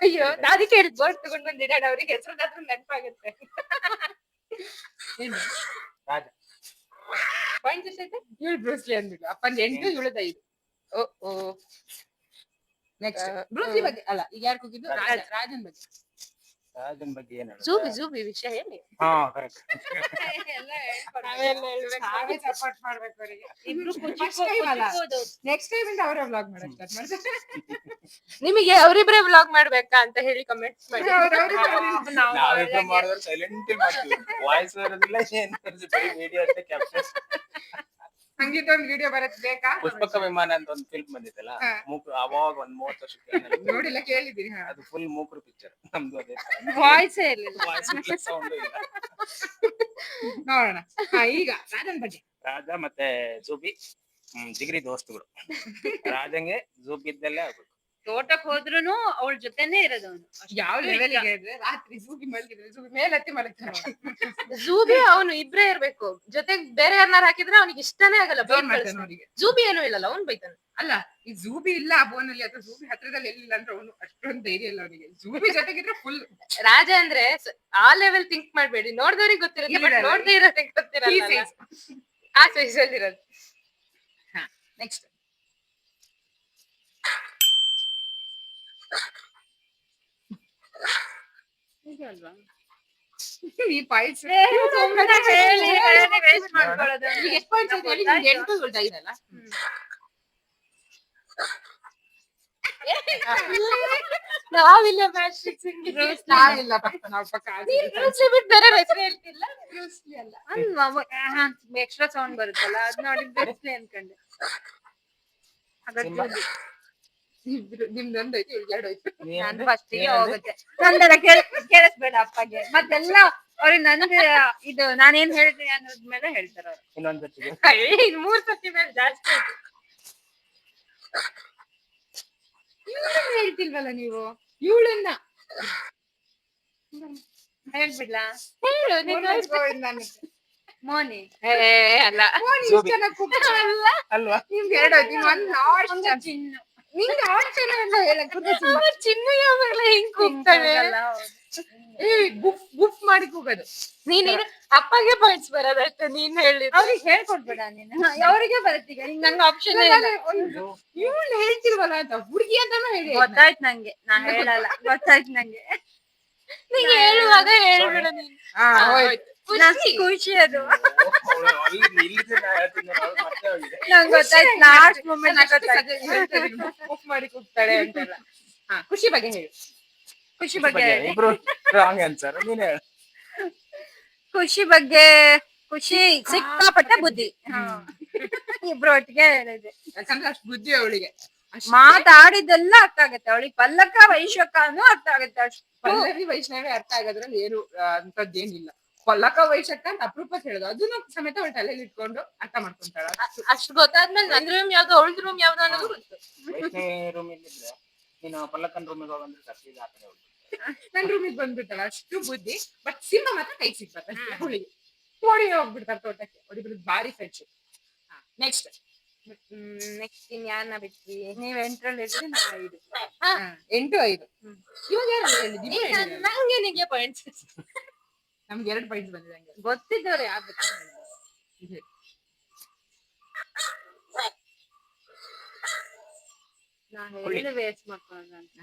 ಅಯ್ಯೋ, ಅದಕ್ಕೆ ಹೇಳಿದ್ ಬೋರ್ಡ್ ತಗೊಂಡ್ ಬಂದಿದ್ದಾಡ, ಅವ್ರಿಗೆ ಹೆಸರುದಾದ್ರೂ ನೆನಪಾಗುತ್ತೆ. ಏನು ರಾಜ ಪಾಯಿಂಟ್ ಎಷ್ಟೈತೆ? ಇವಳು ಬ್ರೂಸ್ಲಿ ಅಂದ್ಬಿಟ್ಟು ಅಪ್ಪಂದು 8, ಇವಳದ 5. ಓ ನೆಕ್ಸ್ಟ್ ಬ್ರೂಸ್ಲಿ ಬಗ್ಗೆ ಅಲ್ಲ, ಈಗ ಯಾರು ಕೂಗಿದ್ದು? ರಾಜನ್ ಬಗ್ಗೆ. ರಾಜನ್ ಬಗ್ಗೆ ಏನ್ ಹೇಳೋದು? ಜೂಬಿ ವಿಷಯ ಹೇಳಿ. ಹಾ ಕರೆಕ್ಟ್. ನಾವೇ ಸಪೋರ್ಟ್ ಮಾಡ್ಬೇಕು ಅವರಿಗೆ. ನೆಕ್ಸ್ಟ್ ಟೈಮ್ ಇಂದ ಅವರೇ ವ್ಲಾಗ್ ಮಾಡಕ್ ಸ್ಟಾರ್ಟ್ ಮಾಡ್ತಾರೆ. ನಿಮಗೆ ಅವರಿಬ್ರೆ ವ್ಲಾಗ್ ಮಾಡ್ಬೇಕಾ ಅಂತ ಹೇಳಿ ಕಮೆಂಟ್ಸ್ ಮಾಡಿ. ನಾವಿಬ್ರು ಮಾಡಿದ್ರೆ ಸೈಲೆಂಟ್ ಮಾಡ್ತೀವಿ. ವಾಯ್ಸ್ ಬರೋದಿಲ್ಲ, ಏನ್ ಬರೀ ವಿಡಿಯೋ ಅಷ್ಟೇ ಕ್ಯಾಪ್ಚರ್. ಸಂಗೀತ ಒಂದು ವಿಡಿಯೋ ಬರತ್ ಬೇಕಾ? ಪುಷ್ಪಕ ವಿಮಾನ ಅಂತ ಒಂದು ಫಿಲ್ಮ್ ಬಂದಿತ್ತಲ್ಲ, ಮೂಕ್ರು. ಅವಾಗ ಒಂದ್ 30 ವರ್ಷಕ್ಕೆ ನೋಡಿಲ್ಲ, ಕೇಳಿದೀನಿ. ಅದು ಫುಲ್ ಮೂಕ್ರು ಪಿಕ್ಚರ್. ನಮ್ದು ಅದೇ ವಾಯ್ಸೇ ಇರ್ಲಿಲ್ಲ. ವಾಯ್ಸ್ ಸೌಂಡ್ ಇಲ್ಲ. ನೋಡೋಣ. ಈಗ ರಾಜನ್ ಬಗ್ಗೆ. ರಾಜ ಮತ್ತೆ ಜೂಬಿ ಜಿಗ್ರಿ ದೋಸ್ತುಗಳು. ರಾಜಂಗೆ ಜೂಬಿ ಇದ್ದಲ್ಲೇ ಆಗ್ಬೇಕು. ತೋಟಕ್ ಹೋದ್ರುನು ಅವಳ ಜೊತೆನೆ ಇರೋದು ಅವನು. ಯಾವ ಲೆವೆಲ್ ಗೆ ರಾತ್ರಿ ಜೂಬಿ ಮಲಗಿದ್ರೆ ಜೂಬಿ ಮೇಲೆ ಹತ್ತಿ ಮಲಗ್ತಾನೆ. ಜೂಬಿ ಅವನು ಇಬ್ರೇ ಇರ್ಬೇಕು. ಜೊತೆಗೆ ಬೇರೆ ಯಾರನ್ನಾರು ಹಾಕಿದ್ರೆ ಅವ್ನಿಗೆ ಇಷ್ಟನೇ ಆಗಲ್ಲ. ಜೂಬಿ ಏನು ಇಲ್ಲಲ್ಲ, ಅವ್ನು ಬೈತಾನೆ. ಅಲ್ಲ, ಈ ಜೂಬಿ ಇಲ್ಲ ಆ ಬೋನಲ್ಲಿ, ಅಥವಾ ಜೂಬಿ ಹತ್ರದಲ್ಲಿ ಎಲ್ಲಿಲ್ಲ ಅಂದ್ರೆ ಅವನು ಅಷ್ಟೊಂದು ಧೈರ್ಯ ಇಲ್ಲ ಅವನಿಗೆ. ಜೂಬಿ ಜೊತೆಗಿದ್ರೆ ಫುಲ್. ರಾಜ ಅಂದ್ರೆ ಆ ಲೆವೆಲ್ ಥಿಂಕ್ ಮಾಡ್ಬೇಡಿ, ನೋಡ್ದವ್ರಿಗೆ ಗೊತ್ತಿರುತ್ತೆ, ಬಟ್ ನೋಡ್ದೇ ಇರೋದಕ್ಕೆ ಗೊತ್ತಿರಲ್ಲ. ಆ ಸೈಜ್ ಅಲ್ಲಿ ಇರೋದು. ನೆಕ್ಸ್ಟ್ ಈ ಪಾಯಿಂಟ್ಸ್ ವೇಸ್ಟ್ ಮಾಡ್ಕೊಳ್ಳೋದು. ಈಗ ಎಷ್ಟು ಪಾಯಿಂಟ್ಸ್ ಇದೆ ಹೇಳಿ? ನಿಮ್ಗೆ 8 ಉಳ್ದ ಇದಲ್ಲ. ನಾವಿಲ್ಲ ಮ್ಯಾಚ್ ಫಿಕ್ಸಿಂಗ್. ನಾವು ಪಕ್ಕ ಬೇರೆ ಹೆಸರು ಹೇಳ್ತಿಲ್ಲ. ಅಲ್ಲ, ಎಕ್ಸ್ಟ್ರಾ ಸೌಂಡ್ ಬರುತ್ತಲ್ಲ, ಅದ್ ನೋಡಿ ಬ್ರೂಸ್ಲಿ ಅನ್ಕೊಂಡೆ. ನಿಮ್ದೊಂದು ಐತಿ, ಇವ್ರಿಗೆ 2 ಐತಿ. ನಾನು ಫಸ್ಟ್ ಗೆ ಹೋಗುತ್ತೆ. ನಂದರ ಕೇಳಿಸ್ಬೇಡ ಅಪ್ಪಗೆ. ಮತ್ತೆಲ್ಲ ಅವ್ರಿಗೆ ನಂದು ಇದು ನಾನೇನ್ ಹೇಳ್ತೀನಿ ಅನ್ನೋದ್ಮೇಲೆ ಹೇಳ್ತಾರ ಅವ್ರು. ಇನ್ನೊಂದ್ ಜೊತೆಗೆ 3 ಸತಿ ಮೇಲೆ ಜಾಸ್ತಿ ಆಯ್ತು. ಇವಳನ್ನ ಹೇಳ್ತಿಲ್ವಲ್ಲ ನೀವು? ಇವಳನ್ನ ಹೇಳ್ಬಿಡ್ಲಾ? ಹೇಳು. ಮೋನಿ ಅಲ್ಲ, ಅಲ್ವಾ? ನಿಮ್ಗೆ 2 ಐತಿ. ಒಂದ್ ಲಾಸ್ಟ್ ಚಿನ್ನು. ನಿಂಗೆ ಆಪ್ಷನ್ ಎಲ್ಲ ಹೇಳಕ್ ಚಿನ್ನು ಯಾವಾಗಲೇ ಹಿಂಗ್ ಕೂಗ್ತಾಳೆ. ಬುಫ್ ಬುಫ್ ಮಾಡಿ ಕೂಗೋದು. ನೀನೇನು ಅಪ್ಪಗೆ ಪಾಯಿಂಟ್ಸ್ ಬರೋದಷ್ಟೇ ನೀನ್ ಹೇಳಿ ಅವ್ರಿಗೆ ಹೇಳ್ಕೊಡ್ಬೇಡ ನೀನು ಅವರಿಗೆ ಬರುತ್ತೀಗ ನಿಂಗೆ ನಂಗೆ ಆಪ್ಷನ್ ಇಲ್ಲ ಇವ್ಳು ಹೇಳ್ತಿಲ್ವಲ್ಲ ಅಂತ ಹುಡುಗಿ ಅಂತಾನು ಹೇಳಿ. ಗೊತ್ತಾಯ್ತು ನಂಗೆ ನಾ ಹೇಳಲ್ಲ ಗೊತ್ತಾಯ್ತು ನಂಗೆ ನೀನು ಹೇಳುವಾಗ ಹೇಳ್ಬೇಡ ನೀನು ಹೋಯ್ತು. ಖುಷಿ ಅದು ಇಲ್ಲಿಂದ ನಾ ಹೇಳ್ತೀನಿ ನೋಡಿ, ಅವ್ಳು ಮತ್ತೆ ಹೋಗಿದೆ. ನಂಗೆ ಗೊತ್ತಾಯ್ತು ಲಾಸ್ಟ್ ಮೂಮೆಂಟ್ ಬುಫ್ ಮಾಡಿ ಕೂಗ್ತಾಳೆ ಅಂತೆಲ್ಲ. ಖುಷಿ ಬಗ್ಗೆ ಹೇಳು. ಖುಷಿ ಬಗ್ಗೆ ಹೇಳಿ. ಇಬ್ರು ರಾಂಗ್ ಆನ್ಸರ್, ನೀನ್ ಹೇಳು. ಖುಷಿ ಬಗ್ಗೆ ಖುಷಿ ಸಿಕ್ಕಾಪಟ್ಟೆ ಬುದ್ಧಿ ಇಬ್ರು ಒಟ್ಟಿಗೆ ಹೇಳಿದೆ. ಯಾಕಂದ್ರೆ ಅಷ್ಟು ಬುದ್ಧಿ ಅವಳಿಗೆ. ಮಾತಾಡಿದ್ದೆಲ್ಲ ಅರ್ಥ ಆಗತ್ತೆ ಅವಳಿಗೆ. ಪಲ್ಲಕ್ಕ ವೈಶಕ್ಕನು ಅರ್ಥ ಆಗತ್ತೆ. ಅಷ್ಟು ಪಲ್ಲವಿ ವೈಷ್ಣವಿ ಅರ್ಥ ಆಗೋದ್ರಲ್ಲಿ ಏನು ಅಂತದ್ದೇನಿಲ್ಲ. ಪಲ್ಲಕ ವೈಶಕ್ಕ ಅಂತ ಅಪರೂಪಕ್ಕೆ ಹೇಳೋದು, ಅದನ್ನು ಸಮೇತ ಅವಳು ತಲೆಯಲ್ಲಿ ಇಟ್ಕೊಂಡು ಅರ್ಥ ಮಾಡ್ಕೊಂತಾಳ. ಅಷ್ಟು ಗೊತ್ತಾದ್ಮೇಲೆ ನನ್ ರೂಮ್ ಯಾವ್ದು ಅವಳದ್ ರೂಮ್ ಯಾವ್ದು ಅನ್ನೋದು ಗೊತ್ತು. ವೈಷ್ಣವಿ ರೂಮ್ ಇಲ್ಲಿದ್ರೆ ನೀನು ಪಲ್ಲಕ್ಕನ್ ರೂಮಿಗೆ ಹೋಗಂದ್ರೆ ಸತ್ಯ ಆ ಕಡೆ ಹೋಗ್ಬಿಡ್ತಾರೆ. ನನ್ ರೂಮಿಗೆ ಬಂದ್ಬಿಡ್ತಾಳ, ಅಷ್ಟು ಬುದ್ಧಿ. ಬಟ್ ಸಿಂಹ ಮಾತ್ರ ಕೈ ಸಿಗ್ಬಾರ್ದು ಅವಳಿಗೆ. ಓಡಿ ಹೋಗ್ಬಿಡ್ತಾರ ತೋಟಕ್ಕೆ. ಹೊಡಿಬಿಡುದು ಭಾರಿ ಫ್ರೆಂಡ್ಶಿಪ್. ನೆಕ್ಸ್ಟ್ ನೆಕ್ಸ್ಟ್ ಇನ್ ಯಾರನ್ನ ಬಿಟ್ವಿ? ನೀವ್ 8ರಲ್ಲಿ ಇದ್ರಿ, ನಾ 5. 8-5. ಇವಾಗ ಯಾರು ಹೇಳಿದ್ವಿ? ನಂಗೆ ನಿಮಗೆ ಪಾಯಿಂಟ್ಸ್ ನಮ್ಗೆ 2 ಪಾಯಿಂಟ್ಸ್ ಬಂದಿದೆ. ಹಂಗೆ ಗೊತ್ತಿದ್ದವ್ರು ಯಾರು ನಾ ಹೇಳಿ ವೇಸ್ಟ್ ಮಾಡ್ಕೊಳ್ಳೋಣ ಅಂತ.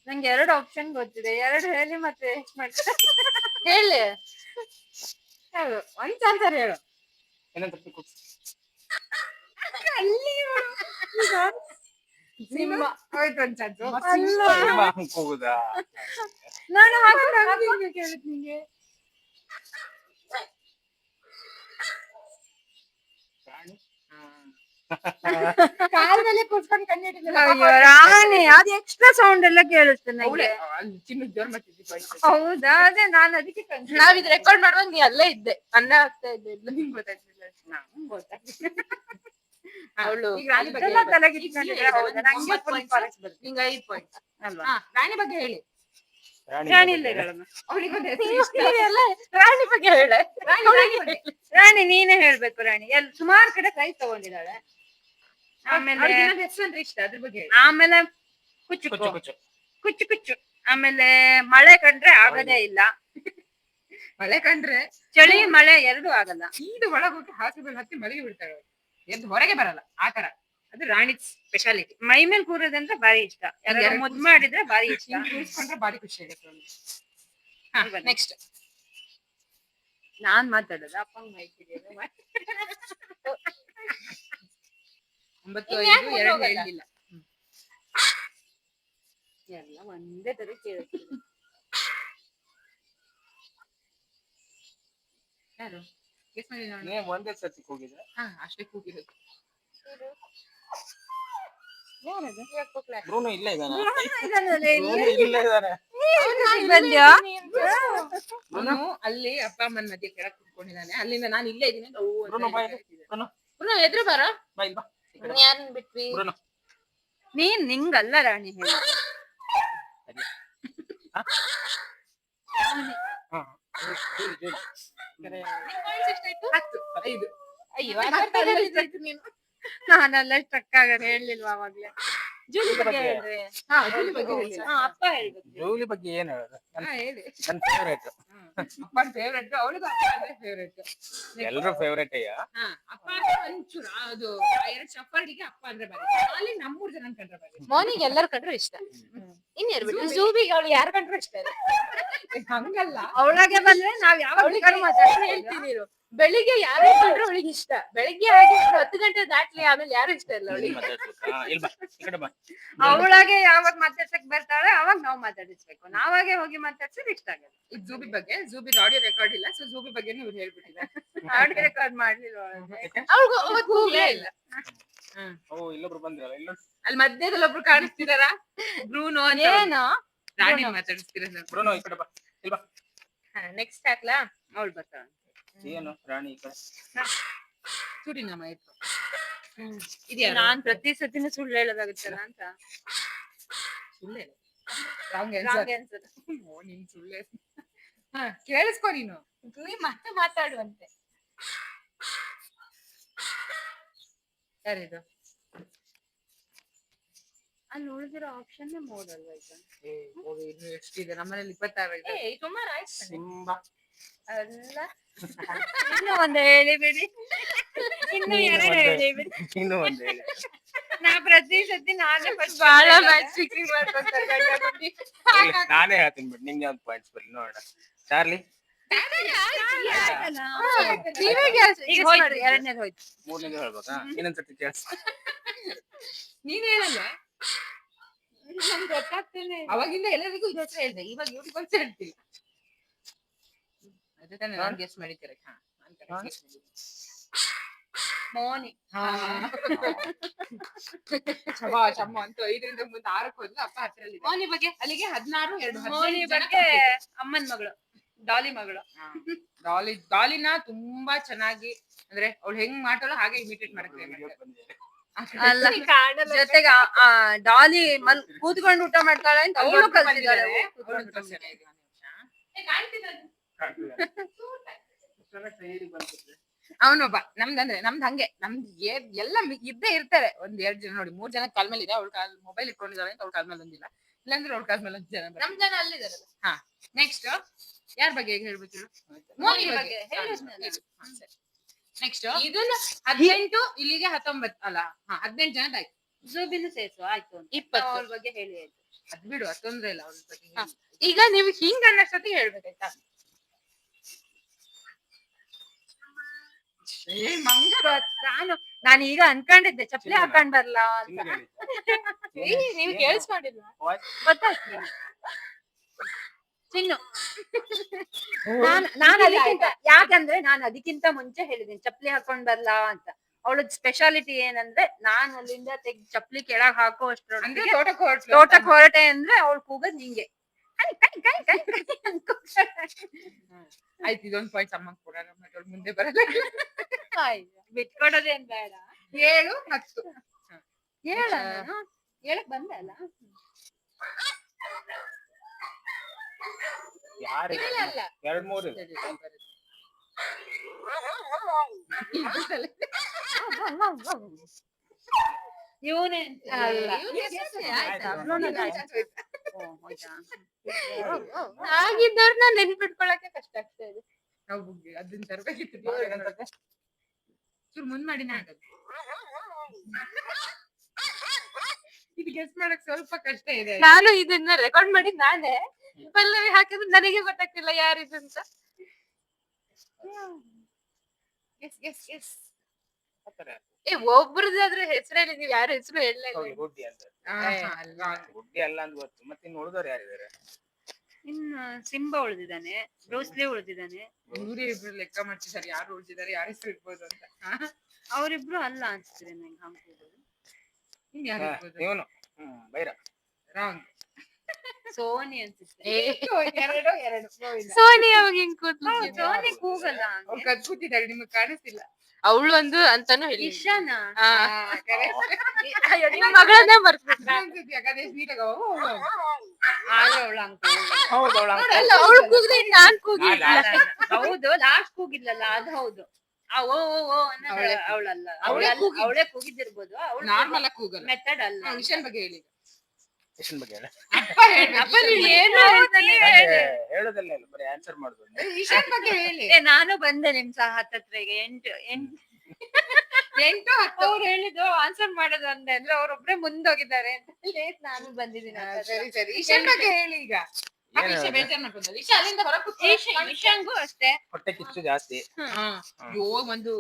ನಂಗೆ 2 ಆಪ್ಷನ್ ಗೊತ್ತಿದೆ, 2 ಹೇಳಿ ಮತ್ತೆ ವೇಸ್ಟ್ ಮಾಡ್ತಾರೆ. ಹೇಳಿ ಹೇಳು, ಒಂದ್ ಚಾನ್ಸರ್ ಹೇಳು. ಏನಂತ ಕೂಗ್ಸು. ಸಿಂಹ ಹೋಯ್ತು ಒಂದ್ ಚಾನ್ಸ್. ಸಿಂಹ ಹಂಗ್ ಕೂಗುದಾ? ನಾನು ಕೇಳಿದ್ ನಿಂಗೆ ಪ್ರಾಣಿ? ಕಾಲದಲ್ಲೇ ಕೂತ್ಕೊಂಡು ಕಣ್ಣಿಟ್ಟಿದ್ದಿಲ್ಲ. ಅಯ್ಯೋ ರಾಣಿ, ಅದು ಎಕ್ಸ್ಟ್ರಾ ಸೌಂಡ್ ಎಲ್ಲ ಕೇಳಿಸ್ತದೆ ನಂಗೆ. ಚಿನ್ನ ಜೋರ್ ಮಾಡ್ತಿದ್ದಿ. ಹೌದಾ? ಅದೇ ನಾನು ಅದಕ್ಕೆ ನಾವ್ ಇದು ರೆಕಾರ್ಡ್ ಮಾಡುವಾಗ ನೀ ಅಲ್ಲೇ ಇದ್ದೆ, ಅನ್ನ ಆಗ್ತಾ ಇದ್ದೆ. ನಿಂಗ್ ಗೊತ್ತಾಗ್ತಿಲ್ಲ. ನಂಗ್ ಗೊತ್ತಾಗ್ತಿಲ್ಲ. ಅವಳು ಈಗ ರಾಣಿ ಬಗ್ಗೆ ಇದೆಲ್ಲ ಹೇಳ್ಬೇಕು. ತಲೆಗೆ ಇಟ್ಕೊಂಡಿದ್ರೆ ಹೌದಾ? ನಂಗೆ full correct ಬರುತ್ತೆ. ನಿಂಗೆ 5 ಪಾಯಿಂಟ್ಸ್ ಅಲ್ವಾ? ರಾಣಿ ಬಗ್ಗೆ ಹೇಳಿ. ರಾಣಿ ಇಲ್ಲ ಇರೋಳಮ್ಮ. ಅವಳಿಗೊಂದು ರಾಣಿ ಬಗ್ಗೆ ಹೇಳೆ. ರಾಣಿ ನೀನೇ ಹೇಳ್ಬೇಕು. ರಾಣಿ ಸುಮಾರು ಕಡೆ ಪ್ರೈಸ್ ತಗೊಂಡಿದ್ದಾಳೆ. ಆಮೇಲೆ ಹೆಸರು ಅಂದ್ರೆ ಇಷ್ಟ, ಅದ್ರ ಬಗ್ಗೆ ಹೇಳಿ. ಆಮೇಲೆ ಕುಚ್ಚು ಕುಚ್ಚು ಕುಚ್ಚು. ಕುಚ್ಚು ಕುಚ್ಚು. ಆಮೇಲೆ ಮಳೆ ಕಂಡ್ರೆ ಆಗದೇ ಇಲ್ಲ. ಮಳೆ ಕಂಡ್ರೆ ಚಳಿ ಮಳೆ ಎರಡು ಆಗಲ್ಲ. ಇದು ಒಳಗೋಗಿ ಹಾಸಿಗೆ ಹತ್ತಿ ಮಲಗಿ ಬಿಡ್ತಾಳೆ. ಎದ್ದು ಹೊರಗೆ ಬರಲ್ಲ ಆತರ. ಅದು ರಾಣಿ ಸ್ಪೆಷಾಲಿಟಿ. ಮೈ ಮೇಲೆ ಕೂರೋದಂದ್ರೆ ಬಾರಿ ಇಷ್ಟ. ಯಾರು ಮುದ್ದು ಮಾಡಿದ್ರೆ ಬಾರಿ ಇಷ್ಟ. ಕೂರಿಸ್ಕೊಂಡ್ರೆ ಬಾರಿ ಖುಷಿ ಆಗುತ್ತೆ. ನೆಕ್ಸ್ಟ್ ನಾನ್ ಮಾತಾಡೋದ ಅಪ್ಪಂಗ್ ಮಾಹಿತಿ 9-5 2 ಹೇಳಿಲ್ಲ. ಎಲ್ಲ ಒಂದೇ ತರ ಕೇಳ್ತೀನಿ. ಯಾರು ಗೆಸ್ ಮಾಡಿ ನೋಡಿ. ನೀ ಒಂದೇ ಸತಿ ಕೂಗಿದ್ರೆ ಅಷ್ಟೇ ಕೂಗಿರೋದು. ಬ್ರೂನೋ ಇಲ್ಲೇ ಇದ್ದಾನೆ. ಅವನು ಅಲ್ಲಿ ಅಪ್ಪ ಅಮ್ಮನ ಮಧ್ಯೆ ಕೆಳಗೆ ಕುತ್ಕೊಂಡಿದ್ದಾನೆ. ಅಲ್ಲಿಂದ ನಾನು ಇಲ್ಲೇ ಇದೀನಿ ಅಂತ ಎದ್ರು ಬರ. ಯಾರನ್ನ ಬಿಟ್ವಿ? ನೀನ್ ನಿಂಗಲ್ಲ ರಾಣಿ ಹೇಳ. ನಾನೆಲ್ಲ ಸ್ಟ್ರಕ್ ಆಗದ ಹೇಳಿಲ್ವಾ ಅವಾಗ್ಲೇ? ಜೂಲಿ ಬಗ್ಗೆ ಹೇಳ್ರಿ. ಅಪ್ಪ ಹೇಳ್ಬೇಕು. ಜೂಲಿ ಬಗ್ಗೆ ಏನ್ ಹೇಳೋದು? ಹೇಳಿ. ನನ್ ಫೇವ್ರೇಟ್. ಅಪ್ಪನ ಫೇವ್ರೇಟ್, ಅವಳಿಗೂ ಅಪ್ಪ ಅಂದ್ರೆ ಫೇವ್ರೇಟ್. ಎಲ್ರು ಫೇವ್ರೇಟ್ ಅಯ್ಯ. ಅಪ್ಪ ಅಂದ್ರೆ ಒಂಚೂರು ಅದು 2 ಶಫರ್ಡಿಗೆ ಅಪ್ಪ ಅಂದ್ರೆ ಬರೀ ಅಲ್ಲಿ ನಮ್ಮೂರ್ ಜನ ಕಂಡ್ರೆ ಬರೀ. ಮೋನಿಗೆ ಎಲ್ಲರೂ ಕಂಡ್ರು ಇಷ್ಟ. ಇನ್ಯಾರು ಬಿಟ್ಟು ಜೂಬಿಗೆ ಅವಳು ಯಾರು ಕಂಡ್ರು ಇಷ್ಟ ಇಲ್ಲ. ಹಂಗಲ್ಲ, ಅವಳಾಗೆ ಬಂದ್ರೆ ನಾವ್ ಯಾವಾಗ ಮಾತಾಡ್ತಾ ಹೇಳ್ತೀನಿ. ಬೆಳಿಗ್ಗೆ ಯಾರೇ ಕಂಡ್ರು ಅವಳಿಗೆ ಇಷ್ಟ. ಬೆಳಿಗ್ಗೆ ಆಗಿ 10 ಗಂಟೆ ದಾಟ್ಲಿ ಆಮೇಲೆ ಯಾರು ಇಷ್ಟ ಇಲ್ಲ ಅವಳಿಗೆ. ಅವಳಾಗೆ ಯಾವಾಗ ಮಾತಾಡ್ಸಕ್ ಬರ್ತಾಳೆ ಅವಾಗ ನಾವ್ ಮಾತಾಡಿಸ್ಬೇಕು. ನಾವಾಗೆ ಹೋಗಿ ಮಾತಾಡ್ಸಿದ್ರೆ ಇಷ್ಟ ಆಗಲ್ಲ. ಈಗ ಜೂಬಿ ಬಗ್ಗೆ, ಜೂಬಿ ಆಡಿಯೋ ರೆಕಾರ್ಡ್ ಇಲ್ಲ, ಸೊ ಜೂಬಿ ಬಗ್ಗೆ ಇವ್ರು ಹೇಳ್ಬಿಟ್ಟಿದ್ದಾರೆ. ಆಡಿಯೋ ರೆಕಾರ್ಡ್ ಮಾಡ್ಲಿಲ್ಲ. ಇಲ್ಲ. ಇಲ್ಲೊಬ್ರು ಬಂದ್ರಲ್ಲ, ಇಲ್ಲೊಂದು ಅಲ್ಲಿ ಮಧ್ಯದಲ್ಲಿ ಒಬ್ರು ಕಾಣಿಸ್ತಿದಾರ, ಬ್ರೂನೋ ಅಂತ. ಏನೋ ರಾಣಿ ಮಾತಾಡಿಸ್ತೀರ. ಬ್ರೂನೋ ಈ ಕಡೆ ಬಾ. ಇಲ್ಲಿ ಬಾ. ನೆಕ್ಸ್ಟ್ ಹಾಕ್ಲಾ? ಅವಳು ಬರ್ತಾಳ. ಏನು ರಾಣಿ ಈ ಕಡೆ ಸುರಿನಾಮ ಇತ್ತು. ನಾನ್ ಪ್ರತಿ ಸತಿನೂ ಸುಳ್ಳು ಹೇಳೋದಾಗುತ್ತಲ್ಲ ಅಂತ. ಸುಳ್ಳೆ ರಾಂಗ್ ಆನ್ಸರ್. ನಿನ್ ಸುಳ್ಳೆ. ಕೇಳಿಸ್ಕೊ ನೀನು. ಮತ್ತೆ ಮಾತಾಡುವಂತೆ. ಯಾರಿದು? ಅಲ್ಲಿ ಉಳಿದಿರೋ ಆಪ್ಷನ್ ಮೋಡ್ ಅಲ್ವಾ ಈಗ ಇನ್ನು ಎಷ್ಟಿದೆ ನಮ್ಮನೇಲಿ 26 ಇದೆ. ಸುಮಾರು ಆಯ್ತು ಸಿಂಬಾ ಅಲ್ಲ ಇನ್ನು ಒಂದು ಹೇಳಿಬಿಡಿ ಇನ್ನು ಎರಡು ಹೇಳಿಬಿಡಿ ಇನ್ನು ಒಂದ್ ಹೇಳಿ. ನಾ ಪ್ರತಿ ಸತಿ ನಾನೇ ಫಸ್ಟ್ ಬಹಳ ಮ್ಯಾಚ್ ಫಿಕ್ಸಿಂಗ್ ಮಾಡ್ಕೊಂತಾರೆ ಗಂಡ ಹೆಂಡತಿ. ನಾನೇ ಹೇಳ್ತೀನಿ ಬಿಡಿ, ನಿಮ್ಗೆ ಒಂದು ಪಾಯಿಂಟ್ಸ್ ಬರ್ಲಿ ನೋಡೋಣ. ಚಾರ್ಲಿ ನೀವೇ ಈಗ ಹೋಯ್ತು ಎರಡನೇದು ಹೋಯ್ತು ಮೂರನೇದು ಹೇಳ್ಬೇಕಾ? ಇನ್ನೊಂದ್ಸತಿ ಕೇಳಿಸ್. ನೀನ್ ಹೇಳಲ್ಲ ನಮ್ಗೆ ಗೊತ್ತಾಗ್ತೇನೆ ಅವಾಗಿಂದ ಎಲ್ಲರಿಗೂ ಇದು ಹೆಸರು ಹೇಳಿದೆ, ಇವಾಗ ಇವ್ರಿಗೆ ಒಂದ್ಸಲ ಹೇಳ್ತೀವಿ. ಅದೇ ತಾನೇ ನಾನು ಗೆಸ್ ಮಾಡಿದ್ದೀರ. ಮೋನಿ ಶಬಾಷ್ ಅಮ್ಮ ಅಂತೂ 5ರಿಂದ ಮುಂದೆ 6ಕ್ಕೆ ಹೋದ್ಲು. ಅಪ್ಪ 10ರಲ್ಲಿ ಮೋನಿ ಬಗ್ಗೆ ಅಲ್ಲಿಗೆ 16 2 ಮೋನಿ ಬಗ್ಗೆ ಅಮ್ಮನ ಮಗಳು ಡಾಲಿ ಮಗಳು ಡಾಲಿನ ತುಂಬಾ ಚೆನ್ನಾಗಿ ಅಂದ್ರೆ ಅವಳು ಹೆಂಗ್ ಮಾಡ್ತಾಳೋ ಹಾಗೆ ಇಮಿಟೇಟ್ ಮಾಡಕ್ಕೆ ಅಲ್ಲ ಜೊತೆಗೆ ಡಾಲಿ ಕೂತ್ಕೊಂಡು ಊಟ ಮಾಡ್ತಾಳೆ ಅಂತ ಅವಳು ಕಲ್ತಿದ್ದಾಳೆ ಅವನೊಬ್ಬ ನಮ್ದಂದ್ರೆ ನಮ್ದು ಹಂಗೆ ನಮ್ದು ಎಲ್ಲ ಇದ್ದೇ ಇರ್ತಾರೆ. ಒಂದ್ 2 ಜನ ನೋಡಿ, 3 ಜನ ಕಾಲ್ ಮೇಲೆ ಇದೆ. ಅವಳ ಕಾಲ್ ಮೊಬೈಲ್ ಇಟ್ಕೊಂಡಿದ್ದಾಳೆ ಅಂತ ಅವಳ ಕಾಲ್ ಮೇಲೆ ಒಂದಿಲ್ಲ, ಇಲ್ಲಾಂದ್ರೆ ಅವಳ ಕಾಲ್ ಮೇಲೆ 1 ಜನ. ನಮ್ ಜನ ಅಲ್ಲಿದಾರಲ್ಲ. ಹಾ ನೆಕ್ಸ್ಟ್ ಯಾರ ಬಗ್ಗೆ ಈಗ ಹೇಳ್ಬೇಕು? ಮೋನಿ ಬಗ್ಗೆ ನೆಕ್ಸ್ಟ್ ಇದನ್ನ 18 ಇಲ್ಲಿಗೆ 19 ಅಲ್ಲ 18 ಜನದಾಯ್ತು. ಜೂಬಿನ ಸೇರ್ಸು ಆಯ್ತು 20 ಅವ್ರ ಬಗ್ಗೆ ಹೇಳಿ ಆಯ್ತು. ಅದ್ ಬಿಡು, ಅದ್ ತೊಂದ್ರೆ ಇಲ್ಲ ಅವ್ರ ಬಗ್ಗೆ. ಈಗ ನೀವು ಹಿಂಗ ಅನ್ನಷ್ಟೊತ್ತಿಗೆ ಹೇಳ್ಬೇಕಾಯ್ತಾ? ನಾನು ಈಗ ಅನ್ಕೊಂಡಿದ್ದೆ ಚಪ್ಪಲಿ ಹಾಕೊಂಡ್ ಬರ್ಲಾ ಅಂತ. ನೀವು ಕೇಳಿಸ್ಕೊಂಡಿಲ್ಲ? ಗೊತ್ತಾಯ್ತು ಚಿನ್ನು. ನಾನು ಅದಕ್ಕಿಂತ ಯಾಕಂದ್ರೆ ನಾನು ಅದಕ್ಕಿಂತ ಮುಂಚೆ ಹೇಳಿದ್ದೀನಿ ಚಪ್ಪಲಿ ಹಾಕೊಂಡ್ ಬರ್ಲಾ ಅಂತ. ಅವಳದ್ ಸ್ಪೆಷಾಲಿಟಿ ಏನಂದ್ರೆ ನಾನು ಅಲ್ಲಿಂದ ತೆಗ್ ಚಪ್ಪಲಿ ಕೆಳಗ್ ಹಾಕೋ ಅಂದ್ರೆ ಅಷ್ಟ್ರೊಳಗೆ ತೋಟಕ್ ಹೊರಟೆ ಅಂದ್ರೆ ಅವಳು ಕೂಗದ್ ನಿಂಗೆ ಆಯ್ತು. ಇದೊಂದು ಪಾಯಿಂಟ್ ಅಮ್ಮಂಗ್ ಕೊಡೋಣ, ಮತ್ತೆ ಮುಂದೆ ಬರಲ್ಲ. ಬಿಟ್ಕೊಡೋದೇನ್ ಬೇಡ. 7 10 ಹೇಳ ಹೇಳಕ್ ಬಂದೆ ಅಲ್ಲ. ಯಾರು ಅಲ್ಲ 2-3 ಇವನೇ ಅಲ್ಲ. ಆಗಿದ್ದವ್ರನ್ನ ನೆನ್ಪಿಟ್ಕೊಳಕ್ಕೆ ಕಷ್ಟ ಆಗ್ತಾ ಇದೆ. ನಾವು ಅದನ್ನ ತರಬೇಕಿತ್ತು. ಚೂರು ಮುಂದ್ ಮಾಡಿನೇ ಆಗದು. ಇದು ಗೆಸ್ ಮಾಡಕ್ ಸ್ವಲ್ಪ ಕಷ್ಟ ಇದೆ. ನಾನು ಇದನ್ನ ರೆಕಾರ್ಡ್ ಮಾಡಿ ನಾನೇ ಪಲ್ಲವಿ ಹಾಕಿದ್ರೆ ನನಗೆ ಗೊತ್ತಾಗ್ತಿಲ್ಲ ಯಾರಿದು ಅಂತ. Guess guess guess. ಒಬ್ರದಾದ್ರೆ ಹೆಸರು ಹೇಳಿ, ನೀವ್ ಯಾರ ಹೆಸರು ಹೇಳಲೇ ಇಲ್ಲ. ಗುಡ್ಡಿ ಅಂತ. ಗುಡ್ಡಿ ಅಲ್ಲ ಅಂತ ಗೊತ್ತು, ಮತ್ತೆ ಇನ್ನು ಉಳಿದವ್ರು ಯಾರಿದ್ದಾರೆ? ಇನ್ನು ಸಿಂಬಾ ಉಳಿದಿದ್ದಾನೆ, ಬ್ರೂಸ್ಲಿ ಉಳಿದಿದ್ದಾನೆ. ಇವರೇ ಇಬ್ರು ಲೆಕ್ಕ ಮಾಡ್ತಿದ್ದಾರೆ ಯಾರು ಉಳಿದಿದ್ದಾರೆ, ಯಾರ ಹೆಸರು ಇರ್ಬೋದು ಅಂತ. ಅವರಿಬ್ರು ಅಲ್ಲ ಅನ್ಸ್ತಿದೆ ನಂಗೆ ಹಾಕ್ಬೋದು. ಇನ್ ಯಾರು ಇರ್ಬೋದು? ಇವನು ಬೈರ ರಾಂಗ್. ಸೋನಿ ಅನ್ಸುತ್ತೆ. 2 ಸೋನಿ ಅವಾಗ ಹೆಂಗ್ ಕೂತ್ಲು? ಸೋನಿ ಕೂಗಲ್ಲ. ಅವ್ರು ಕದ್ ಕೂತಿದ್ದಾರೆ, ನಿಮಗ್ ಕಾಣಿಸ್ತಿಲ್ಲ. ಅವಳು ಒಂದು ಅಂತಾನು ಹೇಳಿ. ಇಶಾನಾ correct. ನಿಮ್ ಮಗಳನ್ನೇ ಮರ್ತ್ಬಿಟ್ರ. ಯಾಕಂದ್ರೆ ನೀಟಾಗ ಹೌದು ಅವಳು ಕೂಗಿದ್ರೆ ನಾನ್ ಕೂಗಿಲ್ಲ. ಹೌದು ಲಾಸ್ಟ್ ಕೂಗಿದ್ಲಲ್ಲ ಅದು ಹೌದು. ಅವಳಲ್ಲ, ಅವಳೇ ಕೂಗಿದ್ದಿರ್ಬೋದು. ನಾರ್ಮಲ್ ಆಗಿ ಕೂಗಲ್ಲ. ಮೆಥಡ್ ಅಲ್ಲ. ವಿಷನ್ ಬಗ್ಗೆ ಹೇಳಿ. ವಿಷನ್ ಬಗ್ಗೆ ಹೇಳ. ಅಪ್ಪ ನೀವ್ ಏನು ಹೇಳೋದಲ್ಲ ಇಲ್ಲ, ಬರೀ ಆನ್ಸರ್ ಮಾಡುದು. ವಿಷನ್ ಬಗ್ಗೆ ಹೇಳಿ. ನಾನು ಬಂದೆ ನಿಮ್ ಸಹ ಹತ್ತತ್ರೆಗೆ 8 ಅವ್ರು ಹೇಳಿದ್ದು ಆನ್ಸರ್ ಮಾಡೋದು ಅಂದೆ ಅಂದ್ರೆ ಅವ್ರೊಬ್ರೆ ಮುಂದೋಗಿದ್ದಾರೆ ಅಂತ ಲೇಟ್ ನಾನು ಬಂದಿದ್ದೀನಿ. ಸರಿ ಸರಿ, ವಿಷನ್ ಬಗ್ಗೆ ಹೇಳಿ ಈಗ. ವಿಷಯ ಬೇಜಾರ್ ಮಾಡ್ಕೊಂಡ ವಿಷಯ ಅಲ್ಲಿಂದ ಹೊರಗೆ ವಿಷಂಗೂ ಅಷ್ಟೇ ಹೊಟ್ಟೆ ಕಿಚ್ಚು ಜಾಸ್ತಿ. ಅಯ್ಯೋ ಒಂದು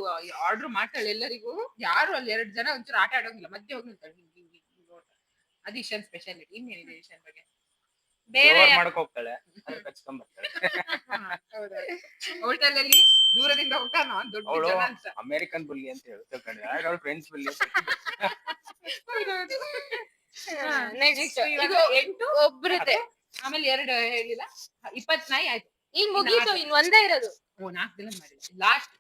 ಆರ್ಡರ್ ಮಾಡ್ತಾಳೆ ಎಲ್ಲರಿಗೂ. ಯಾರು ಅಲ್ಲಿ 2 ಜನ ಒಂಚೂರು ಆಟ ಆಡೋಂಗಿಲ್ಲ, ಮಧ್ಯೆ ಹೋಗಿ ನಿಲ್ತಾಳೆ. ಅದು ಇಶಾನ್ ಸ್ಪೆಷಾಲಿಟಿ. ಇನ್ನೇನಿದೆ ಇಶಾನ್ ಬಗ್ಗೆ? ಬೇರೆ ಮಾಡಕ್ ಹೋಗ್ತಾಳೆ, ಕಚ್ಕೊಂಡ್ ಬರ್ತಾಳೆ. ಹೋಟೆಲಲ್ಲಿ ದೂರದಿಂದ ಹೋಗ್ತಾನ ದೊಡ್ಡ ಅವಳು ಜನ ಅಂತ. ಅಮೆರಿಕನ್ ಬುಲ್ಲಿ ಅಂತ ಹೇಳಿ ತಿಳ್ಕೊಂಡ್ರೆ ಅವಳು ಫ್ರೆಂಚ್ ಬುಲ್ಲಿ. ನೆಕ್ಸ್ಟ್ ಇದು 8 ಒಬ್ರದೆ. ಆಮೇಲೆ 2 ಹೇಳಿಲ್ಲ, 24 ಆಯ್ತು. ಈಗ ಮುಗೀತು, ಇನ್ ಒಂದೇ ಇರೋದು. 4 ದಿನ ಮಾಡಿದ್ವಿ ಲಾಸ್ಟ್.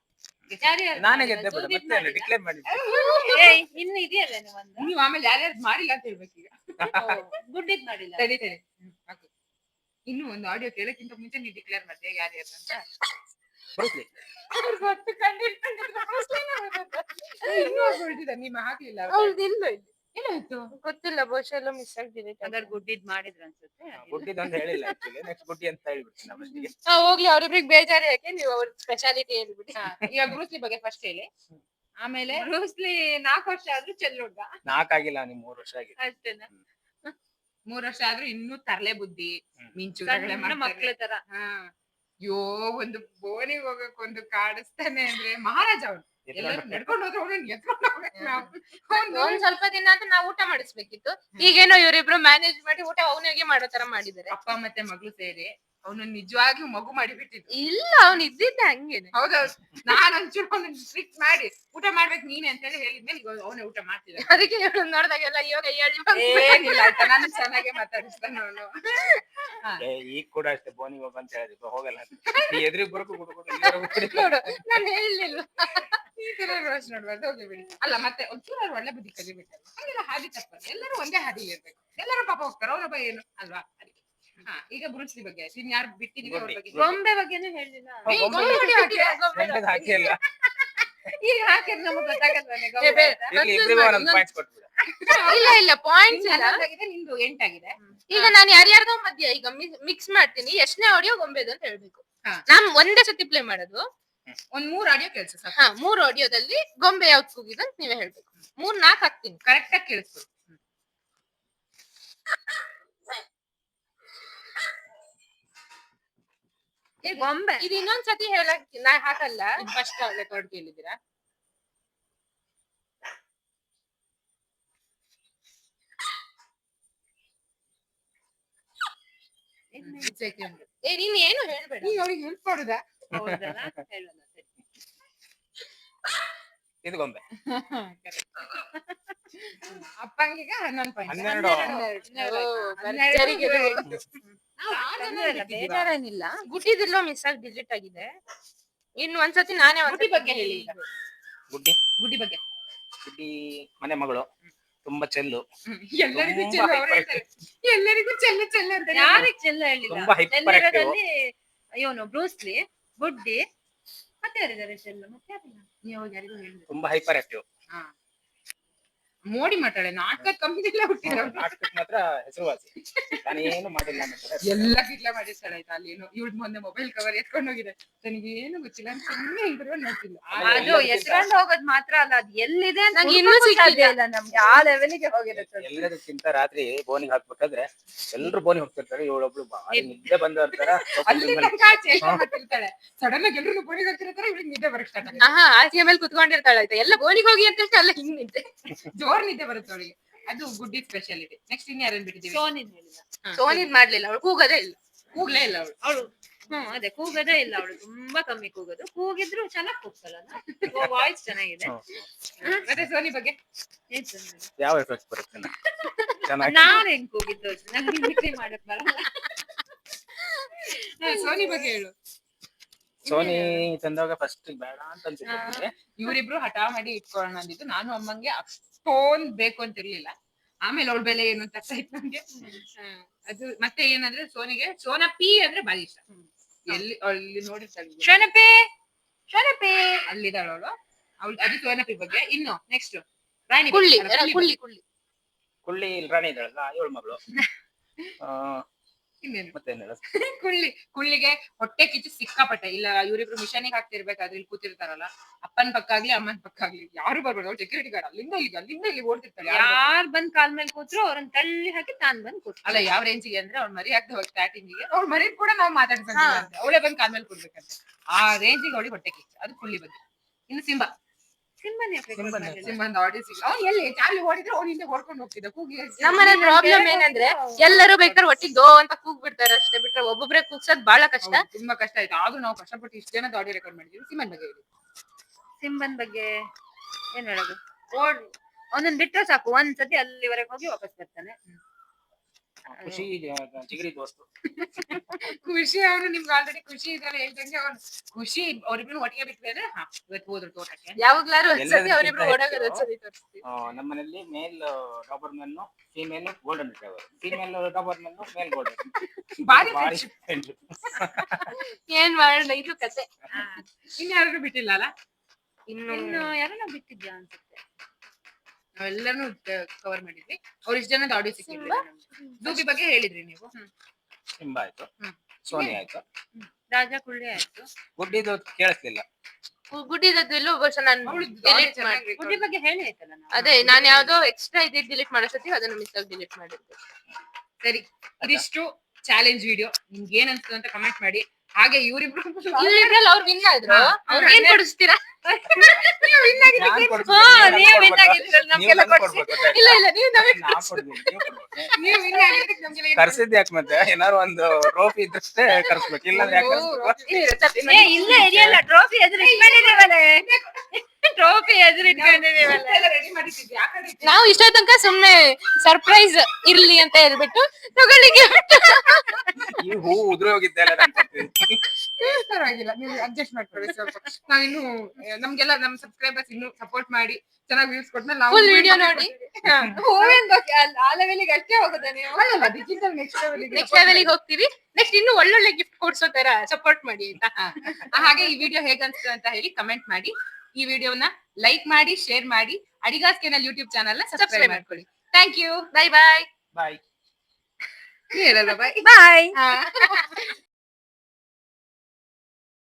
ನಾನೇ ಗೆದ್ದೆ ಬಿಡು, ಮತ್ತೆ ಡಿಕ್ಲೇರ್ ಮಾಡಿದ್ದೆ. ಇನ್ನು ಇದೆಯಲ್ಲ ಒಂದು. ನೀವು ಆಮೇಲೆ ಯಾರ್ಯಾರು ಮಾಡಿಲ್ಲ ಅಂತ ಹೇಳ್ಬೇಕೀಗ. ಗುಡ್ಡಿದ್ ಮಾಡಿಲ್ಲ. ತಡಿ ತಡಿ, ಹಾಕು. ಇನ್ನು ಒಂದು ಆಡಿಯೋ ಕೇಳಕ್ಕಿಂತ ಮುಂಚೆ ನೀವು ಡಿಕ್ಲೇರ್ ಮಾಡ್ತೀಯ ಯಾರ್ಯಾರು ಅಂತ. ಬ್ರೂಸ್ಲಿ. ಗೊತ್ತು ಕಂಡಿರ್ತಾರೆ. ಇನ್ನೂ ಹೊರಟಿದ್ದಾರೆ, ನಿಮ್ಮ ಹಾಕ್ಲಿಲ್ಲ. ಅವ್ರದ್ದು ಇಲ್ಲ. ಏನಾಯ್ತು ಗೊತ್ತಿಲ್ಲ ಬಹುಶಃ ಎಲ್ಲ ಮಿಸ್ ಆಗ್ತಿದೆ ಹಾಗಾದ್ರೆ ಗುಡ್ಡಿದ್ ಮಾಡಿದ್ರ ಅನ್ಸುತ್ತೆ ಗುಡ್ಡಿದ್ ಅಂತ ಹೇಳಿಲ್ಲ ಆಕ್ಚುಲಿ ನೆಕ್ಸ್ಟ್ ಗುಡ್ಡಿ ಅಂತ ಹೇಳ್ಬಿಡ್ತೀನಿ ನಾವು ಫಸ್ಟಿಗೆ. ಹೋಗ್ಲಿ ಅವ್ರಿಬ್ರಿಗೆ ಬೇಜಾರು ಯಾಕೆ ನೀವು ಅವ್ರ ಸ್ಪೆಷಾಲಿಟಿ ಹೇಳ್ಬಿಡಿ. ಈಗ ಬ್ರೂಸ್ಲಿ ಬಗ್ಗೆ ಫಸ್ಟ್ ಹೇಳಿ, ಆಮೇಲೆ ಬ್ರೂಸ್ಲಿ 4 ವರ್ಷ ಆದ್ರೂ ಚೆಲ್ ಹುಡ್ಗ 4 ಆಗಿಲ್ಲ ನಿಮ್ 3 ವರ್ಷ ಆಗಿದೆ. ಅಷ್ಟೇನಾ? 3 ವರ್ಷ ಆದ್ರೂ ಇನ್ನೂ ತರ್ಲೆ ಬುದ್ಧಿ ಮಿಂಚು ಸಣ್ಣ ಮಕ್ಳ ತರ. ಅಯ್ಯೋ ಒಂದು ಬೋನಿಗೆ ಹೋಗಕ್ ಒಂದು ಕಾಡಿಸ್ತಾನೆ ಅಂದ್ರೆ ಮಹಾರಾಜ ಅವನು. ಎಲ್ಲರೂ ನಡ್ಕೊಂಡು ಹೋದ್ರೆ ಅವನನ್ನ ಎತ್ಕೊಂಡು ಹೋಗ್ಬೇಕು ನಾವು. ಒಂದ್ ಸ್ವಲ್ಪ ದಿನ ಅಂತ ನಾವು ಊಟ ಮಾಡಿಸ್ಬೇಕಿತ್ತು, ಈಗೇನೋ ಇವ್ರಿಬ್ರು ಮ್ಯಾನೇಜ್ ಮಾಡಿ ಊಟ ಅವನಿಗೆ ಮಾಡೋ ತರ ಮಾಡಿದಾರೆ. ಅಪ್ಪ ಮತ್ತೆ ಮಗಳು ಸೇರಿ ಅವನು ನಿಜವಾಗ್ಲೂ ಮಗು ಮಾಡಿಬಿಟ್ಟಿದ್ರು. ಇಲ್ಲ ಅವ್ನ್ ಇದ್ದಿದ್ದೆ ಹಂಗೇನೆ. ಹೌದೌದು, ನಾನ್ ಒಂಚೂರು ಅವನನ್ನ ಸ್ಟ್ರಿಕ್ಟ್ ಮಾಡಿ ಊಟ ಮಾಡ್ಬೇಕು ನೀನೆ ಅಂತ ಹೇಳಿ ಹೇಳಿದ್ಮೇಲೆ ಈಗ ಅವನೇ ಊಟ ಮಾಡ್ತಿದ್ದ. ಅದಕ್ಕೆ ಇವಳು ನೋಡ್ದಾಗೆಲ್ಲ ಇವಾಗ ಏನಿಲ್ಲ ಆಯ್ತಾ, ನಾನು ಚೆನ್ನಾಗೆ ಮಾತಾಡಿಸ್ತಾನೆ ಅವನು. ಈಗ ಕೂಡ ಅಷ್ಟೇ ಬೋನಿಗೆ ಹೋಗ ಅಂತ ಹೇಳಿದ್ರು ಹೋಗಲ್ಲ ಎದುರಿಗೆ ಬರಕು ನೋಡು ನಾನು ಹೇಳಿಲ್ಲ. ಈ ತರ ರೋಸ್ ನೋಡ್ಬಾರ್ದು, ಹೋಗಿ ಬಿಡಿ. ಅಲ್ಲ ಮತ್ತೆ ಒಂಚೂರು ಒಳ್ಳೆ ಬುದ್ಧಿ ಕಲಿಬಿಟ್ಟರು. ಹಂಗೆಲ್ಲ ಹಾದಿ ತಪ್ಪಲ್ಲ, ಎಲ್ಲರೂ ಒಂದೇ ಹಾದಿ ಇರ್ಬೇಕು. ಎಲ್ಲರೂ ಪಾಪ ಹೋಗ್ತಾರೆ, ಅವನೊಬ್ಬ ಏನು ಅಲ್ವಾ ಅದಕ್ಕೆ. ಈಗ ಬ್ರೂಸ್ಲಿ ಬಗ್ಗೆ ಆಯ್ತು, ಇನ್ ಯಾರು ಬಿಟ್ಟಿದೀವಿ ಅವ್ರ ಬಗ್ಗೆ. ಗೊಂಬೆ ಬಗ್ಗೆನೂ ಹೇಳಿಲ್ಲ. ಹಾಕಿ ಅಲ್ಲ ಈಗ ಹಾಕಿದ್ರೆ ನಮಗ್ ಗೊತ್ತಾಗಲ್ವಾನೆ ಪಾಯಿಂಟ್ಸ್ ಕೊಟ್ಬಿಡ. ಇಲ್ಲ ಇಲ್ಲ ಪಾಯಿಂಟ್ಸ್ ಇಲ್ಲ. ನಿಂದು 8 ಆಗಿದೆ. ಈಗ ನಾನು ಯಾರ್ಯಾರ್ದೋ ಮಧ್ಯ ಈಗ ಮಿಕ್ಸ್ ಮಾಡ್ತೀನಿ, ಎಷ್ಟನೇ ಆಡಿಯೋ ಗೊಂಬೆದು ಅಂತ ಹೇಳ್ಬೇಕು. ನಾನ್ ಒಂದೇ ಸತಿ ಪ್ಲೇ ಮಾಡೋದು, ಒಂದ್ 3 ಆಡಿಯೋ ಕೇಳಿಸು ಸಾಕು. 3 ಆಡಿಯೋದಲ್ಲಿ ಗೊಂಬೆ ಯಾವ್ದು ಕೂಗಿದೆ ಅಂತ ನೀವೇ ಹೇಳ್ಬೇಕು. 3-4 ಹಾಕ್ತೀನಿ, ಕರೆಕ್ಟ್ ಆಗಿ ಕೇಳಿಸ್ತು. ಗೊಂಬೆ ಇದು ಇನ್ನೊಂದ್ಸತಿ ಹೇಳಕ್ ನಾ ಹಾಕಲ್ಲ. ಫಸ್ಟ್ ರೆಕಾರ್ಡ್ ಕೇಳಿದ್ದೀರಾ? ನೀನ್ ಏನು ಹೇಳ್ಬೇಡ, ಈಗ ಅವ್ರಿಗೆ ಹೆಲ್ಪ್ ಮಾಡುದಾ? ಇದು ಗೊಂಬೆ ಅಪ್ಪಂಗೀಗ 11 ಪಾಯಿಂಟ್. 12 ಬೇಜಾರೇನಿಲ್ಲ. ಗುಟ್ಟಿದಿಲ್ಲೋ ಮಿಸ್ ಆಗಿ ಡಿಲೀಟ್ ಆಗಿದೆ. ಇನ್ನು ಒಂದ್ಸತಿ ನಾನೇ ಗುಡ್ಡಿ ಬಗ್ಗೆ ಹೇಳಿ ಈಗ. ಗುಡ್ಡಿ ಗುಡ್ಡಿ ಬಗ್ಗೆ ಗುಡ್ಡಿ ಮನೆ ಮಗಳು, ತುಂಬಾ ಚೆಲ್ಲು, ಎಲ್ಲರಿಗೂ ಚೆಲ್ಲ ಅವ್ರು ಹೇಳ್ತಾರೆ. ಎಲ್ಲರಿಗೂ ಚೆಲ್ಲ ಚೆಲ್ಲ ಅಂತ. ಯಾರಿಗ್ ಚೆಲ್ಲ ಹೇಳಿಲ್ಲ. ತುಂಬಾ hyper active. ಇವನು ಬ್ರೂಸ್ಲಿ, ಗುಡ್ಡಿ, ಮತ್ತೆ ಯಾರಿದ್ದಾರೆ ಚೆಲ್ಲ? ಮತ್ತೆ ಯಾರಿಲ್ಲ? ನೀವು ಯಾರಿಗೂ ಹೇಳಿದ್ರು. ತುಂಬಾ ಹೈಪರ್ ಆಕ್ಟಿವ್. ಮೋಡಿ ಮಾತಾಡೆ, ನಾಟಕ ಕಂಪ್ನಿಲ್ಲ ಹುಟ್ಟಿದ್ರು. ನಾಟಕಕ್ಕೆ ಮಾತ್ರ ಹೆಸರುವಾಸಿ. ನಾನು ಏನು ಮಾಡಿಲ್ಲ ಎಲ್ಲ ಕಿಟ್ಲ ಮಾಡಿರ್ತಾಳೆ ಆಯ್ತಾ. ಅಲ್ಲಿ ಏನು ಇವ್ಳ ಮೊನ್ನೆ ಮೊಬೈಲ್ ಕವರ್ ಎತ್ಕೊಂಡು ಹೋಗಿದೆ, ನನಗೆ ಏನು ಗೊತ್ತಿಲ್ಲ ಅಂತ ಸುಮ್ಮನೆ ಇದ್ರು ನೋಡ್ತಿಲ್ಲ. ಅದು ಎತ್ಕೊಂಡು ಹೋಗೋದ್ ಮಾತ್ರ ಅಲ್ಲ, ಅದು ಎಲ್ಲಿದೆ ನಂಗೆ ಇನ್ನೂ ಸಿಕ್ಕಿಲ್ಲ. ನಮ್ಗೆ ಆ ಲೆವೆಲ್ಗೆ ಹೋಗಿರುತ್ತೆ. ಎಲ್ಲದಕ್ಕಿಂತ ರಾತ್ರಿ ಬೋನಿಗೆ ಹಾಕ್ಬೇಕಾದ್ರೆ ಎಲ್ರು ಬೋನಿಗೆ ಹೋಗ್ತಿರ್ತಾರೆ, ಇವಳೊಬ್ಳು ಬಾರಿ ನಿದ್ದೆ ಬಂದ ಇರ್ತಾರ. ಅಲ್ಲಿ ತನಕ ಚೇಷ್ಟೆ ಮಾಡ್ತಿರ್ತಾಳೆ, ಸಡನ್ ಆಗಿ ಎಲ್ರಿಗೂ ಬೋನಿಗೆ ಹೋಗ್ತಿರ್ತಾರೆ, ಇವಳಿಗೆ ನಿದ್ದೆ ಬರಕ್ ಸ್ಟಾರ್ಟ್ ಆಗುತ್ತೆ. ಹಾಸಿಗೆ ಮೇಲೆ ಕುತ್ಕೊಂಡಿರ್ತಾಳೆ ಆಯ್ತಾ, ಎಲ್ಲ ಗೋಲಿಗೆ ಹೋಗಿ ಅಂತ ಅಲ್ಲ ಹಿಂಗ್ ನಿದ್ದೆ, ಜೋರ್ ನಿದ್ದೆ ಬರುತ್ತೆ ಅವಳಿಗೆ. ಅದು ಗುಡ್ಡಿ ಸ್ಪೆಷಾಲಿಟಿ. ನೆಕ್ಸ್ಟ್ ಇನ್ ಯಾರನ್ನ ಬಿಟ್ಟಿದ್ದೀವಿ? ಸೋನಿದ್ ಮಾಡ್ಲಿಲ್ಲ, ಅವಳು ಕೂಗದೇ ಇಲ್ಲ. ಕೂಗ್ಲೇ ಇಲ್ಲ ಅವಳು. ಅದೇ ಕೂಗದೇ ಇಲ್ಲ ಅವಳು, ತುಂಬಾ ಕಮ್ಮಿ ಕೂಗೋದು. ಕೂಗಿದ್ರು ಚೆನ್ನಾಗಿ ಕೂಗ್ತಾಳ, ವಾಯ್ಸ್ ಚೆನ್ನಾಗಿದೆ. ಮತ್ತೆ ಸೋನಿ ಬಗ್ಗೆ ಯಾವ ಎಫೆಕ್ಟ್ ಬರುತ್ತೆ? ಚೆನ್ನಾಗಿ ನಾನ್ ಹೆಂಗ್ ಕೂಗಿದ್ದು ನಂಗೆ ಮಿಮಿಕ್ರಿ ಮಾಡಕ್ ಬರಲ್ಲ. ಸೋನಿ ಬಗ್ಗೆ ಹೇಳು. ಸೋನಿ ತಂದಾಗ ಫಸ್ಟ್ ಬೇಡ ಅಂತ ಅನ್ಸಿದ್ರೆ ಇವರಿಬ್ರು ಹಠ ಮಾಡಿ ಇಟ್ಕೊಳ್ಳೋಣ ಅಂದಿದ್ದು. ನಾನು ಅಮ್ಮಂಗೆ ಅಷ್ಟೊಂದ್ ಬೇಕು ಅಂತ ಇರ್ಲಿಲ್ಲ. ಆಮೇಲೆ ಅವಳ ಬೆಲೆ ಏನು ಅಂತ ಅರ್ಥ ನಂಗೆ. ಅದು ಮತ್ತೆ ಏನಂದ್ರೆ ಸೋನಿಗೆ ಸೋನಪ್ಪಿ ಅಂದ್ರೆ ಬಾರಿ ಇಷ್ಟ. ಎಲ್ಲಿ ಅಲ್ಲಿ ನೋಡಿರ್ತಾಳೆ ಶನಪಿ ಅಲ್ಲಿದ್ದಾಳ ಅವಳು. ಅದು ಸೋನಪ್ಪಿ ಬಗ್ಗೆ. ಇನ್ನು ನೆಕ್ಸ್ಟ್ ರಾಣಿ ಕುಳ್ಳಿ ಬಗ್ಗೆ. ಕುಳ್ಳಿ ಕುಳ್ಳಿ ಕುಳ್ಳಿ ರಾಣಿ ಇದ್ದಾಳಲ್ಲ ಇವಳ ಮಗಳು. ಇನ್ನೇನು ಮತ್ತೇನ್ ಹೇಳ, ಕುಳ್ಳಿಗೆ ಹೊಟ್ಟೆ ಕಿಚ್ಚು ಸಿಕ್ಕಾಪಟ್ಟೆ. ಇಲ್ಲ ಇವರಿಬ್ರು ಮಿಷನಿಗೆ ಹಾಕ್ತಿರ್ಬೇಕಾದ್ರೆ ಇಲ್ಲಿ ಕೂತಿರ್ತಾರಲ್ಲ, ಅಪ್ಪನ್ ಪಕ್ಕ ಆಗ್ಲಿ ಅಮ್ಮನ್ ಪಕ್ಕ ಆಗ್ಲಿ ಯಾರು ಬರ್ಬಾರ್ದು. ಅವ್ಳು ಸೆಕ್ಯೂರಿಟಿ ಗಾರ್ಡ್ ಅಲ್ಲಿಂದ ಇಲ್ಲಿ ಓಡ್ತಿರ್ತಾಳೆ. ಯಾರ್ ಬಂದ್ ಕಾಲ್ ಮೇಲೆ ಕೂತ್ರು ಅವ್ರನ್ನ ತಳ್ಳಿ ಹಾಕಿ ತಾನ್ ಬಂದ್ ಕೂತ್. ಅಲ್ಲ ಯಾವ ರೇಂಜಿಗೆ ಅಂದ್ರೆ ಅವ್ಳು ಮರಿ ಆಗ್ತಾ ಹೋಗಿ ಸ್ಟಾರ್ಟಿಂಗ್ ಅವ್ಳ ಮರಿ ಕೂಡ ನಾವು ಮಾತಾಡ್ಸಂಗಿಲ್ಲ ಅಂತ, ಅವಳೇ ಬಂದ್ ಕಾಲ್ ಮೇಲೆ ಕೂರ್ಬೇಕಂತ. ಆ ರೇಂಜಿಗೆ ಅವಳಿಗೆ ಹೊಟ್ಟೆ ಕಿಚ್ಚು. ಅದು ಕುಳ್ಳಿ ಬಗ್ಗೆ. ಇನ್ನು ಸಿಂಬಾ. ಸಿಂಬಂದ ಆಡಿಯೋ ಸಿಗ. ಅವ್ನು ಎಲ್ಲಿ ಚಾಲಿ ಓಡಿದ್ರೆ ಅವ್ನ ಹಿಂದೆ ಹೊಡ್ಕೊಂಡು ಹೋಗ್ತಿದ್ದ ಕೂಗಿ. ನಮ್ಮನೆ ಪ್ರಾಬ್ಲಮ್ ಏನಂದ್ರೆ ಎಲ್ಲರೂ ಬೇಕಾದ್ರೆ ಒಟ್ಟಿಗೆ ದೋ ಅಂತ ಕೂಗ್ ಬಿಡ್ತಾರೆ ಅಷ್ಟೇ, ಬಿಟ್ರೆ ಒಬ್ಬೊಬ್ರೆ ಕೂಗ್ಸೋದ್ ಬಹಳ ಕಷ್ಟ. ತುಂಬಾ ಕಷ್ಟ ಆಯ್ತು. ಆದ್ರೂ ನಾವು ಕಷ್ಟಪಟ್ಟು ಇಷ್ಟು ಜನದ ಆಡಿಯೋ ರೆಕಾರ್ಡ್ ಮಾಡಿದೀವಿ. ಸಿಂಬನ್ ಬಗ್ಗೆ ಹೇಳಿ. ಸಿಂಬನ್ ಬಗ್ಗೆ ಏನ್ ಹೇಳೋದು, ಅವನನ್ನ ಬಿಟ್ರೆ ಸಾಕು, ಒಂದ್ಸತಿ ಅಲ್ಲಿವರೆಗೆ ಹೋಗಿ ವಾಪಸ್ ಬರ್ತಾನೆ. ಖುಷಿ ಜಿಗರಿ ದೋಸ್ತು. ಖುಷಿ ಅವನು ನಿಮ್ಗೆ ಆಲ್ರೆಡಿ ಖುಷಿ ಇದ್ದಾರೆ ಹೇಳ್ದಂಗೆ ಅವ್ನು ಖುಷಿ ಅವ್ರಿಬ್ರು ಒಟ್ಟಿಗೆ ಬಿಟ್ರೆ ಅಂದ್ರೆ ಇವತ್ತು ಹೋದ್ರು ತೋಟಕ್ಕೆ. ಯಾವಾಗ್ಲಾರು ಒಂದ್ಸತಿ ಅವ್ರಿಬ್ರು ಓಡಾಗೋದು ಒಂದ್ಸತಿ ತೋರಿಸ್ತೀವಿ. ನಮ್ಮನೇಲಿ male Doberman, female golden retriever, female Doberman, male golden. ಬಾರಿ ಏನ್ ಮಾಡೋಣ, ಇದು ಕತೆ. ಇನ್ಯಾರು ಬಿಟ್ಟಿಲ್ಲ ಅಲ್ಲ? ಇನ್ನು ಯಾರನ್ನ ಬಿಟ್ಟಿದ್ಯಾ ಅನ್ಸುತ್ತೆ. ನಾವೆಲ್ಲರೂ ಕವರ್ ಮಾಡಿದ್ವಿ. ಅವ್ರ ಇಷ್ಟ ಜನದ ಆಡಿಯೋ ಸಿಕ್ಕಿಲ್ಲ. ಧೂಬಿ ಬಗ್ಗೆ ಹೇಳಿದ್ರಿ ನೀವು. ಸಿಂಬಾ ಆಯ್ತು, ಸೋನಿ ಆಯ್ತು, ರಾಜಾ ಕುಳ್ಳಿ ಆಯ್ತು. ಗುಡ್ಡಿದು ಕೇಳಿಸ್ಲಿಲ್ಲ. ಗುಡ್ಡಿದದ್ದು ಎಲ್ಲೋ ವರ್ಷ ನಾನು ಡಿಲೀಟ್ ಮಾಡಿ. ಗುಡ್ಡಿ ಬಗ್ಗೆ ಹೇಳಿ ಆಯ್ತಲ್ಲ ನಾವು. ಅದೇ ನಾನು ಯಾವ್ದೋ ಎಕ್ಸ್ಟ್ರಾ ಇದೆ ಡಿಲೀಟ್ ಮಾಡೋಸತಿ ಅದನ್ನ ಮಿಸ್ ಆಗಿ ಡಿಲೀಟ್ ಮಾಡಿದ್ದೆ. ಸರಿ, ಇದಿಷ್ಟು ಚಾಲೆಂಜ್ ವಿಡಿಯೋ. ನಿಮ್ಗೆ ಏನ್ ಅನ್ಸ್ತದೆ ಅಂತ ಕಮೆಂಟ್ ಮಾಡಿ. ಹಾಗೆ ಇವ್ರಿಬ್ರಲ್ಲಿ ಅವ್ರು ವಿನ್ ಆದ್ರು. ಅವ್ರಿಗೆ ಏನ್ ಕೊಡಿಸ್ತೀರಾ? ನೀವು win ಆಗಿದ್ದಕ್ಕೆ- ನಾನ್ ಕೊಡ್ಬೇಕು, ಹಾ, ನೀವು ನೀವು ನನಗೆ win ಆಗಿದ್ದೀರಲ್ಲ, ನಮ್ಗೆಲ್ಲ ನೀವು ನನಗೆ ಕೊಡ್ಸಿ. ಕೊಡ್ಬೇಕು, ಗೊತ್ತಾಯ್ತಾ? ಇಲ್ಲ ಇಲ್ಲ, ನೀವು ನಮಗೆ ನಾನ್ ಕೊಡ್ತೀನಿ, ನೀವು ಕೊಡ್ಬೇಕು. ನೀವು win ಆಗಿದ್ದಕ್ಕೆ ನಮ್ಗೆಲ್ಲ ಏನ್ ಕರ್ಸಿದ್ ಯಾಕೆ ಮತ್ತೆ? ಏನಾರು ಒಂದು ಟ್ರೋಫಿ ಇದ್ದಷ್ಟೇ ಕರ್ಸ್ಬೇಕು, ಇಲ್ಲಾಂದ್ರೆ ಯಾಕೆ ಕರ್ಸ್ಬೇಕು? ಏ ಇಲ್ಲ ಇದೆಯಲ್ಲ ಟ್ರೋಫಿ ಎದುರು ಇಟ್ಕೊಂಡಿದೀವಲ್ಲ. ಟ್ರೋಫಿ ಎದುರು ಇಟ್ಕೊಂಡಿದೀವಲ್ಲ. ರೆಡಿ ಮಾಡಿದ್ದೀವಿ. ಆ ಕಡೆ ಇಟ್ಟು. ನಾವು ಇಷ್ಟ ತನಕ ಸುಮ್ನೆ ಸರ್ಪ್ರೈಸ್ ಇರ್ಲಿ ಅಂತ ಹೇಳ್ಬಿಟ್ಟು ತಗೊಳ್ಳಿ gift. ಈ ಹೂ ಉದುರಿ ಹೋಗಿದ್ದೆ ಅಲ್ಲ ನಾನ್ ಕೊಡ್ತೀನಿ. ಪರವಾಗಿಲ್ಲ, ನೀವು ಅಡ್ಜಸ್ಟ್ ಮಾಡ್ಕೊಳ್ಳಿ ಸ್ವಲ್ಪ. ನಾವಿನ್ನು ನಮ್ಗೆಲ್ಲ ನಮ್ ಸಬ್ಸ್ಕ್ರೈಬರ್ಸ್ ಇನ್ನು ಸಪೋರ್ಟ್ ಮಾಡಿ ಚೆನ್ನಾಗಿ ವ್ಯೂಸ್ ಕೊಟ್ಮೇಲೆ ನಾವು Full video ನೋಡಿ. ಹೂವಿನ ಬಗ್ಗೆ ಆ ಲೆವೆಲಿಗೆ ಅಷ್ಟೇ ಹೋಗೋದಾ ನೀವು? ಡಿಜಿಟಲ್ ನೆಕ್ಸ್ಟ್ ನೆಕ್ಸ್ಟ್ ಲೆವೆಲ್ಗೆ ಹೋಗ್ತೀವಿ. ನೆಕ್ಸ್ಟ್ ಇನ್ನು ಒಳ್ಳೊಳ್ಳೆ ಗಿಫ್ಟ್ ಕೊಡ್ಸೋ ತರ ಸಪೋರ್ಟ್ ಮಾಡಿ ಆಯ್ತಾ. ಹಾಗೆ ಈ ವಿಡಿಯೋ ಹೇಗನ್ಸ್ತು ಅಂತ ಹೇಳಿ ಕಮೆಂಟ್ ಮಾಡಿ. ಈ ವಿಡಿಯೋನ ಲೈಕ್ ಮಾಡಿ, ಶೇರ್ ಮಾಡಿ. ಅಡಿಗಾಸ್ ಕೆನಲ್ ಯೂಟ್ಯೂಬ್ ಚಾನಲ್ ನ ಸಬ್ಸ್ಕ್ರೈಬ್ ಮಾಡ್ಕೊಳ್ಳಿ. Thank you. Bye bye. Bye. ಹೇಳಲ್ಲ ಬಾಯ್. ಬಾಯ್.